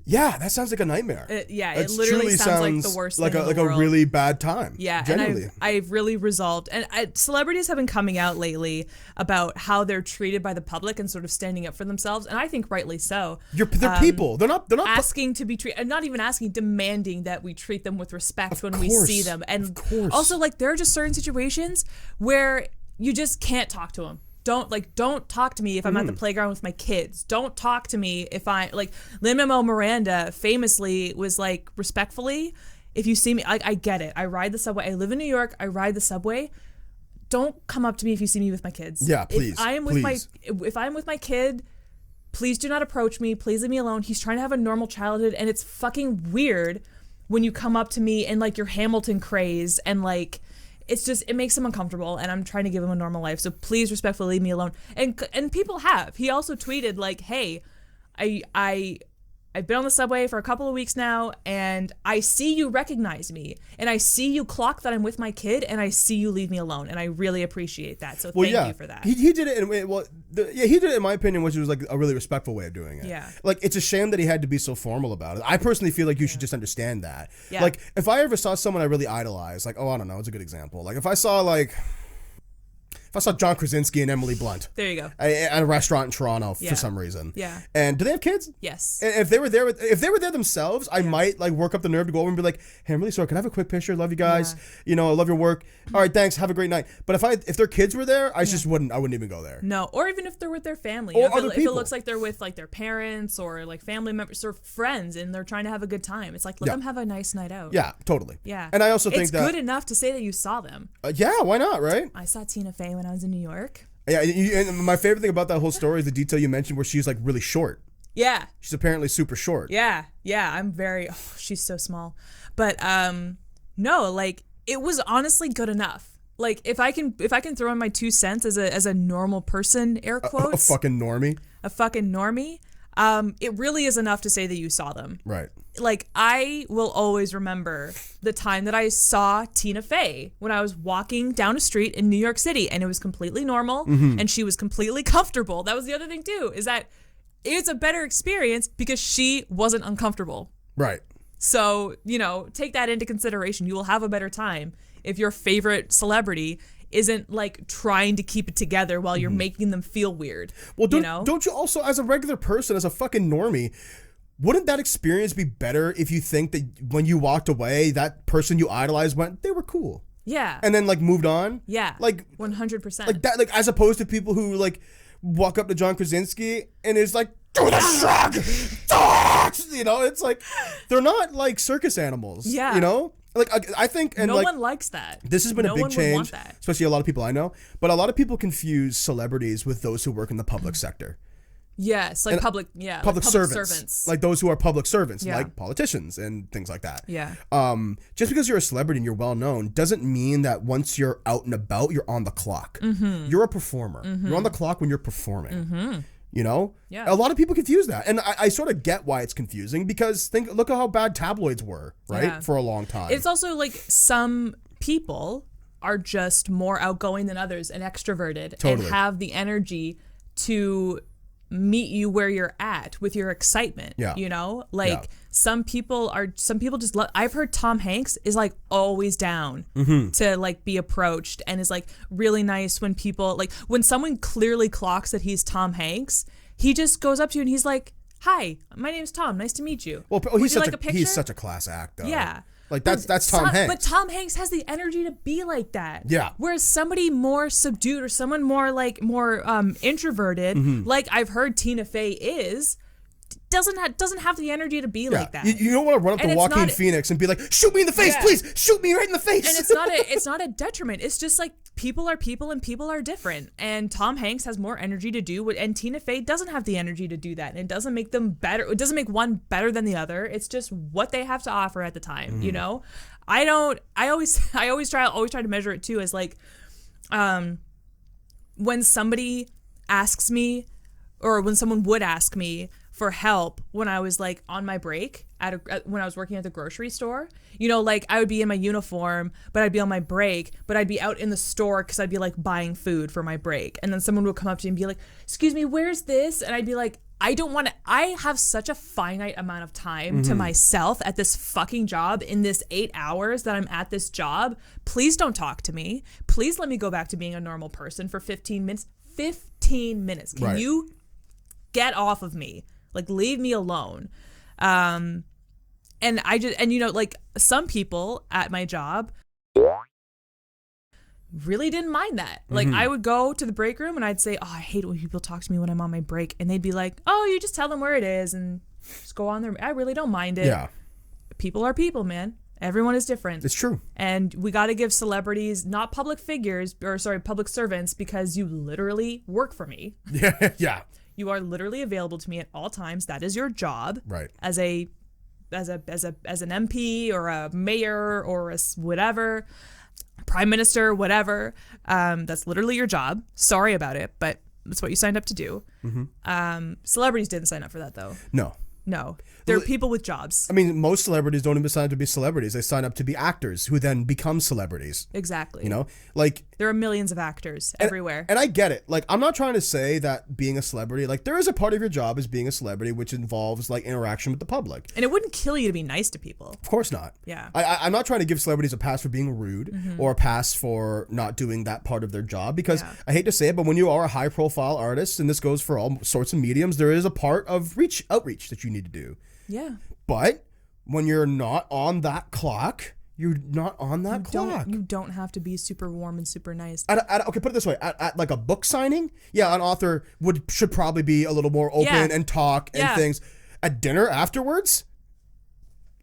yeah, that sounds like a nightmare. It literally sounds like the worst thing in the world. A really bad time. Yeah, genuinely. and I've really resolved, and celebrities have been coming out lately about how they're treated by the public and sort of standing up for themselves, and I think rightly so. They're people. They're not asking to be treated, and not even asking, demanding that we treat them with respect when we see them. And also, like, there are just certain situations where you just can't talk to them. Don't talk to me if I'm at the playground with my kids. Don't talk to me if Lin-Manuel Miranda famously was like, respectfully, if you see me, I get it. I ride the subway. I live in New York. I ride the subway. Don't come up to me if you see me with my kids. Yeah, please. If I am with my kid, please do not approach me. Please leave me alone. He's trying to have a normal childhood, and it's fucking weird when you come up to me and like your Hamilton craze and like. It makes him uncomfortable, and I'm trying to give him a normal life. So please respectfully leave me alone. And people have. He also tweeted like, "Hey, I've been on the subway for a couple of weeks now, and I see you recognize me, and I see you clock that I'm with my kid, and I see you leave me alone, and I really appreciate that. So thank you for that." He did it he did it in my opinion, which was like a really respectful way of doing it. Yeah. Like, it's a shame that he had to be so formal about it. I personally feel like you should just understand that. Yeah. Like, if I ever saw someone I really idolize, like, I don't know, it's a good example. Like, if I saw John Krasinski and Emily Blunt. There you go. At a restaurant in Toronto for some reason. Yeah. And do they have kids? Yes. And if they were there themselves, I might like work up the nerve to go over and be like, "Hey, I'm really sorry. Can I have a quick picture? Love you guys. You know, I love your work. All right, thanks. Have a great night." But if their kids were there, I wouldn't even go there. No, or even if they're with their family. Or if it looks like they're with like their parents or like family members or friends and they're trying to have a good time. It's like, let them have a nice night out. Yeah, totally. Yeah. And I also think it's good enough to say that you saw them. Yeah, why not, right? I saw Tina Fey when I was in New York. Yeah, and my favorite thing about that whole story is the detail you mentioned where she's like really short. Yeah. She's apparently super short. Yeah. She's so small. But no, like, it was honestly good enough. Like, if I can throw in my 2 cents as a normal person, air quotes. A fucking normie. It really is enough to say that you saw them. Right. Like, I will always remember the time that I saw Tina Fey when I was walking down a street in New York City, and it was completely normal, and she was completely comfortable. That was the other thing, too, is that it's a better experience because she wasn't uncomfortable. Right. So, take that into consideration. You will have a better time if your favorite celebrity isn't like trying to keep it together while you're making them feel weird. Well, don't you also, as a regular person, as a fucking normie, wouldn't that experience be better if you think that when you walked away, that person you idolized they were cool? Yeah. And then like moved on? Yeah. Like 100%. Like that, like as opposed to people who like walk up to John Krasinski and is like, "Do the shrug! Dorks!" It's like, they're not like circus animals. Yeah. Like, I think, and no like, one likes that. This has been a big change, would want that. especially a lot of people I know. But a lot of people confuse celebrities with those who work in the public sector. Yes, like And public servants. like those who are public servants, Yeah. like politicians and things like that. Yeah. Just because you're a celebrity and you're well known doesn't mean that once you're out and about, you're on the clock. Mm-hmm. You're a performer. You're on the clock when you're performing. Mm-hmm. You know, Yeah. a lot of people confuse that, and I sort of get why it's confusing because look at how bad tabloids were, right, Yeah. for a long time. It's also like some people are just more outgoing than others and extroverted Totally. and have the energy to meet you where you're at with your excitement. Yeah. You know, like Yeah. some people just love. I've heard Tom Hanks is like always down to like be approached and is like really nice when people like when someone clearly clocks that he's Tom Hanks, he just goes up to you and he's like, "Hi, my name's Tom. Nice to meet you." well, Would he's you such like a picture? he's such a class act, though. Yeah. Like that's Tom Hanks. But Tom Hanks has the energy to be like that. Yeah. Whereas somebody more subdued or someone more introverted, Mm-hmm. like I've heard Tina Fey doesn't have the energy to be like that. You don't want to run up And to it's Joaquin not- Phoenix and be like, "Shoot me in the face, Yeah. please! Shoot me right in the face!" And it's not a detriment. It's just like people are people and people are different. And Tom Hanks has more energy to do what, and Tina Fey doesn't have the energy to do that. And it doesn't make them better. It doesn't make one better than the other. It's just what they have to offer at the time. You know, I always try to measure it too as like, when somebody asks me, or when someone would ask me for help when I was like on my break when I was working at the grocery store, you know, like I would be in my uniform, but I'd be on my break, but I'd be out in the store because I'd be like buying food for my break. And then someone would come up to me and be like, "Excuse me, where's this?" And I'd be like, I have such a finite amount of time to myself at this fucking job in this 8 hours that I'm at this job. Please don't talk to me. Please let me go back to being a normal person for 15 minutes. 15 minutes. Can Right. you get off of me? Like, leave me alone. And you know, like some people at my job really didn't mind that. Like I would go to the break room and I'd say, "Oh, I hate it when people talk to me when I'm on my break." And they'd be like, "Oh, you just tell them where it is and just go on there." I really don't mind it. Yeah, People are people, man. Everyone is different. it's true. And we got to give celebrities, not public figures, public servants, because you literally work for me. Yeah. You are literally available to me at all times. That is your job. Right. As an MP or a mayor or a whatever, prime minister, whatever. That's literally your job. Sorry about it, but that's what you signed up to do. Celebrities didn't sign up for that, though. No. They're people with jobs. I mean, most celebrities don't even sign up to be celebrities. They sign up to be actors who then become celebrities. Exactly. You know, like there are millions of actors everywhere. And I get it. Like, I'm not trying to say that being a celebrity, like, there is a part of your job as being a celebrity which involves like interaction with the public. And it wouldn't kill you to be nice to people. Of course not. Yeah. I'm not trying to give celebrities a pass for being rude or a pass for not doing that part of their job because I hate to say it, but when you are a high profile artist, and this goes for all sorts of mediums, there is a part of outreach that you need to do. Yeah. But when you're not on that clock, you're not on that clock. You don't have to be super warm and super nice. Okay, put it this way. At like a book signing, yeah, an author should probably be a little more open and talk and things. At dinner afterwards,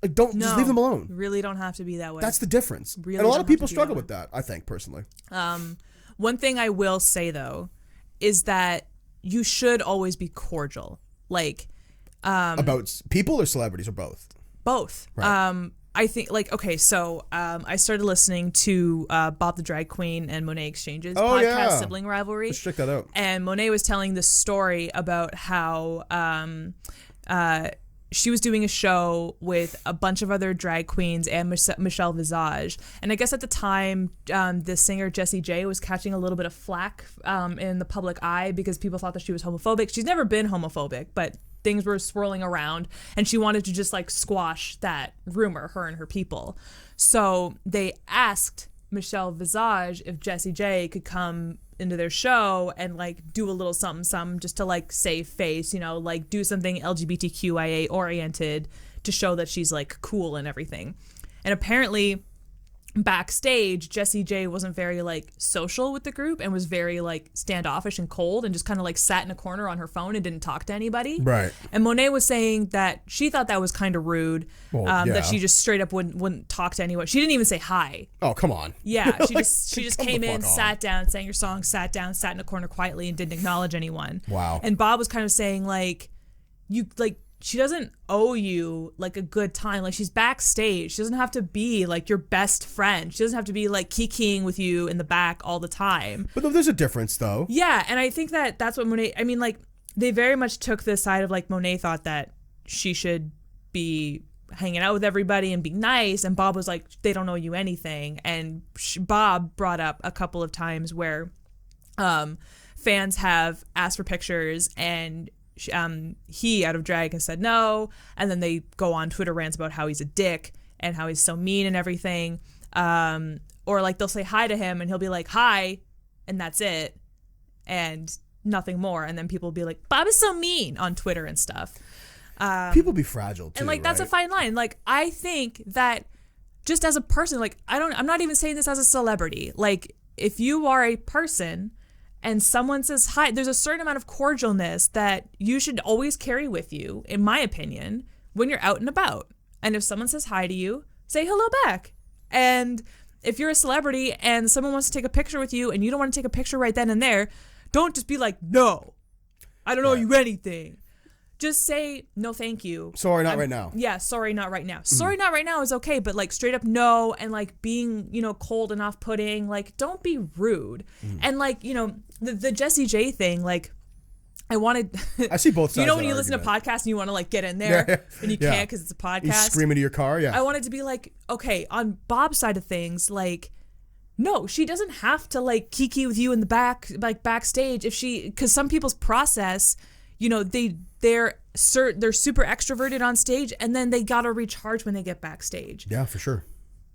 like just leave them alone. Really don't have to be that way. That's the difference. Really and a lot don't of people have to be struggle that with that, I think, personally. One thing I will say, though, is that you should always be cordial. Like, About people or celebrities or both? both. Right. I think, like, okay, so I started listening to Bob the Drag Queen and Monet Exchange's podcast, Sibling Rivalry. Let's check that out. And Monet was telling this story about how she was doing a show with a bunch of other drag queens and Michelle Visage. And I guess at the time, the singer Jessie J was catching a little bit of flack in the public eye because people thought that she was homophobic. She's never been homophobic, but things were swirling around and she wanted to just like squash that rumor, her and her people. So they asked Michelle Visage if Jessie J could come into their show and like do a little something just to like save face, you know, like do something LGBTQIA oriented to show that she's like cool and everything. And apparently backstage, Jessie J wasn't very like social with the group and was very like standoffish and cold and just kind of like sat in a corner on her phone and didn't talk to anybody. Right. And Monet was saying that she thought that was kind of rude. Well, yeah. That she just straight up wouldn't talk to anyone. She didn't even say hi. Oh, come on. Yeah, she just Come came the in, fuck on. sat down, sang your song, sat down, sat in a corner quietly and didn't acknowledge anyone. Wow. And Bob was kind of saying like, she doesn't owe you like a good time. Like, she's backstage. She doesn't have to be like your best friend. She doesn't have to be like kikiing with you in the back all the time. But there's a difference though. Yeah, and I think that's what Monet, I mean, like, they very much took the side of like Monet thought that she should be hanging out with everybody and be nice, and Bob was like, they don't owe you anything. And Bob brought up a couple of times where fans have asked for pictures and he out of drag has said no, and then they go on Twitter rants about how he's a dick and how he's so mean and everything, or like they'll say hi to him and he'll be like hi and that's it and nothing more, and then people will be like, Bob is so mean on Twitter and stuff. People be fragile too, and like that's right? a fine line. Like, I think that just as a person, like, I'm not even saying this as a celebrity, like, if you are a person and someone says hi, there's a certain amount of cordialness that you should always carry with you, in my opinion, when you're out and about. And if someone says hi to you, say hello back. And if you're a celebrity and someone wants to take a picture with you and you don't want to take a picture right then and there, don't just be like, no, I don't owe you anything. Just say, no, thank you. Sorry, not right now. Yeah, sorry, not right now. Sorry, not right now is okay, but like straight up no, and like being, cold and off-putting, like, don't be rude. And like, the Jessie J thing, like, I see both sides. When you listen to podcasts and you want to like get in there and you can't because it's a podcast. You scream into your car, yeah. I wanted to be like, okay, on Bob's side of things, like, no, she doesn't have to like kiki with you in the back, like backstage, because some people's process, they're super extroverted on stage and then they gotta recharge when they get backstage. Yeah, for sure.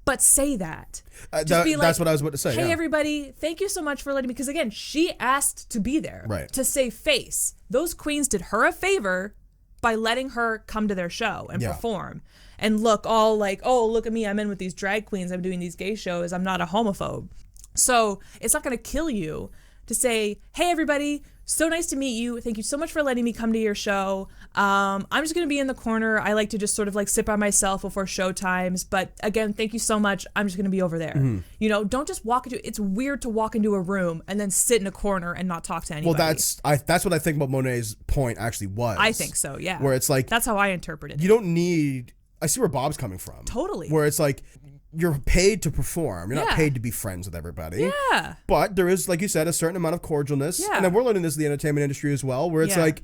But say that. That's what I was about to say. Hey, yeah. everybody, thank you so much for letting me, because again, she asked to be there, right, to save face. Those queens did her a favor by letting her come to their show and perform and look all like, oh, look at me, I'm in with these drag queens, I'm doing these gay shows, I'm not a homophobe. So it's not going to kill you to say, hey, everybody, so nice to meet you. Thank you so much for letting me come to your show. I'm just going to be in the corner. I like to just sort of like sit by myself before show times. But again, thank you so much. I'm just going to be over there. Mm-hmm. Don't just walk into, it's weird to walk into a room and then sit in a corner and not talk to anybody. Well, that's what I think about Monet's point actually was. I think so, yeah. Where it's like, that's how I interpreted it. You don't need, I see where Bob's coming from. Totally. Where it's like, you're paid to perform. You're not paid to be friends with everybody. Yeah. But there is, like you said, a certain amount of cordialness. Yeah. And then we're learning this in the entertainment industry as well, where it's like,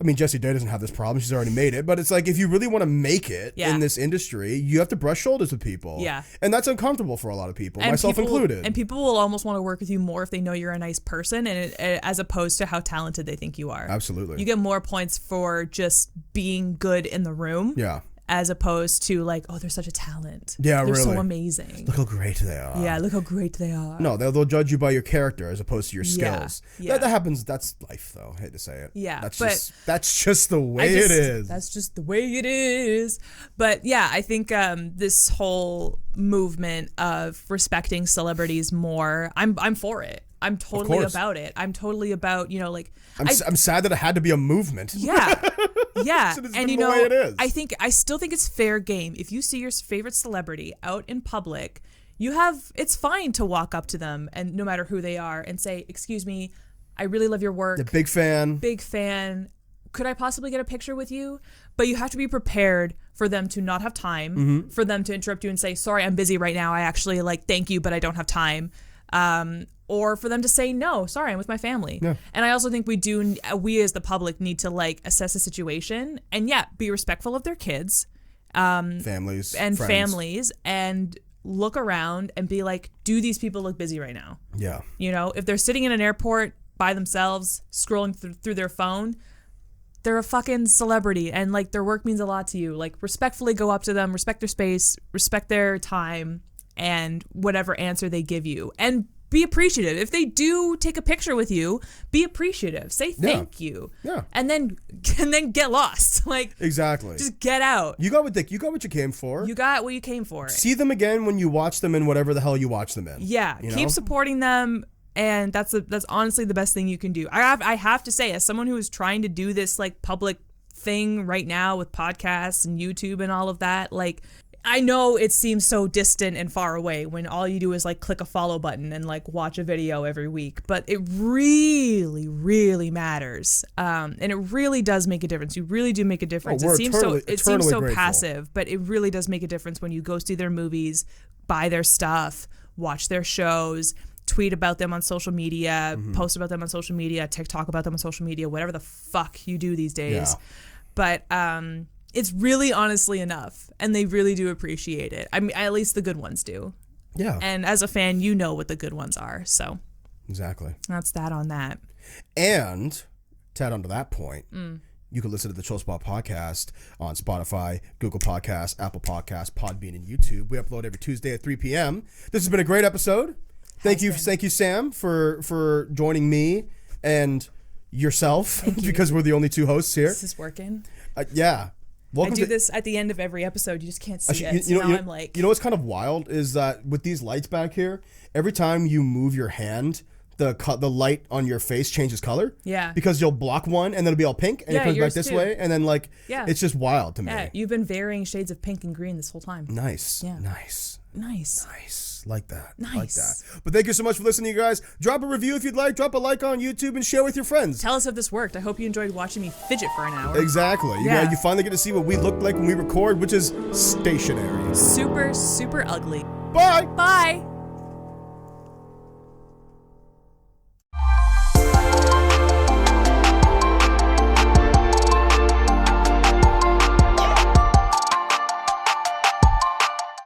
I mean, Jessie J doesn't have this problem. She's already made it. But it's like, if you really want to make it in this industry, you have to brush shoulders with people. Yeah. And that's uncomfortable for a lot of people, myself included. And people will almost want to work with you more if they know you're a nice person, and as opposed to how talented they think you are. Absolutely. You get more points for just being good in the room. Yeah. As opposed to like, oh, they're such a talent. Yeah, they're really. so amazing. Look how great they are. Yeah, look how great they are. No, they'll judge you by your character as opposed to your skills. Yeah. That happens. That's life, though. I hate to say it. Yeah, that's just the way it is. That's just the way it is. But yeah, I think this whole movement of respecting celebrities more, I'm for it. I'm totally about it. I'm totally about, I'm sad that it had to be a movement. Yeah. Yeah. So and the way it is. I still think it's fair game. If you see your favorite celebrity out in public, it's fine to walk up to them, and no matter who they are, and say, excuse me, I really love your work. The big fan. Big fan. Could I possibly get a picture with you? But you have to be prepared for them to not have time, for them to interrupt you and say, sorry, I'm busy right now. I actually thank you, but I don't have time. Or for them to say, no, sorry, I'm with my family. Yeah. And I also think we as the public need to assess the situation and be respectful of their kids, families, and friends. Families, and look around and be like, do these people look busy right now? Yeah. If they're sitting in an airport by themselves, scrolling through their phone, they're a fucking celebrity, and their work means a lot to you. Respectfully go up to them, respect their space, respect their time, and whatever answer they give you, and be appreciative. If they do take a picture with you, be appreciative. Say thank you. Yeah. And then get lost. Like, exactly. just get out. You got what you came for. You got what you came for. See them again when you watch them in whatever the hell you watch them in. Yeah. You know? Keep supporting them. And that's honestly the best thing you can do. I have to say, as someone who is trying to do this like public thing right now with podcasts and YouTube and all of that, like, I know it seems so distant and far away when all you do is like click a follow button and like watch a video every week, but it really, really matters, and it really does make a difference. You really do make a difference. Oh, It seems so grateful. passive, but it really does make a difference when you go see their movies, buy their stuff, watch their shows, tweet about them on social media, post about them on social media, TikTok about them on social media, whatever the fuck you do these days. Yeah. But it's really honestly enough, and they really do appreciate it. I mean, at least the good ones do. Yeah. And as a fan, you know what the good ones are. So exactly. that's that on that. And to add on to that point, you can listen to the Chill Spot podcast on Spotify, Google Podcasts, Apple Podcasts, Podbean, and YouTube. We upload every Tuesday at 3 p.m. This has been a great episode. Thank you, Sam, for joining me and yourself, because we're the only two hosts here. This is working. Yeah. Welcome I do this at the end of every episode. You just can't see it. I'm like... You know what's kind of wild is that with these lights back here, every time you move your hand, the light on your face changes color. Yeah. Because you'll block one and then it'll be all pink and it comes back this way. And then like, it's just wild to me. Yeah, you've been varying shades of pink and green this whole time. Nice. Yeah. Nice. Like that. Nice. Like that. But thank you so much for listening, you guys. Drop a review if you'd like. Drop a like on YouTube and share with your friends. Tell us if this worked. I hope you enjoyed watching me fidget for an hour. Exactly. Yeah. You finally get to see what we look like when we record, which is stationary. Super, super ugly. Bye. Bye.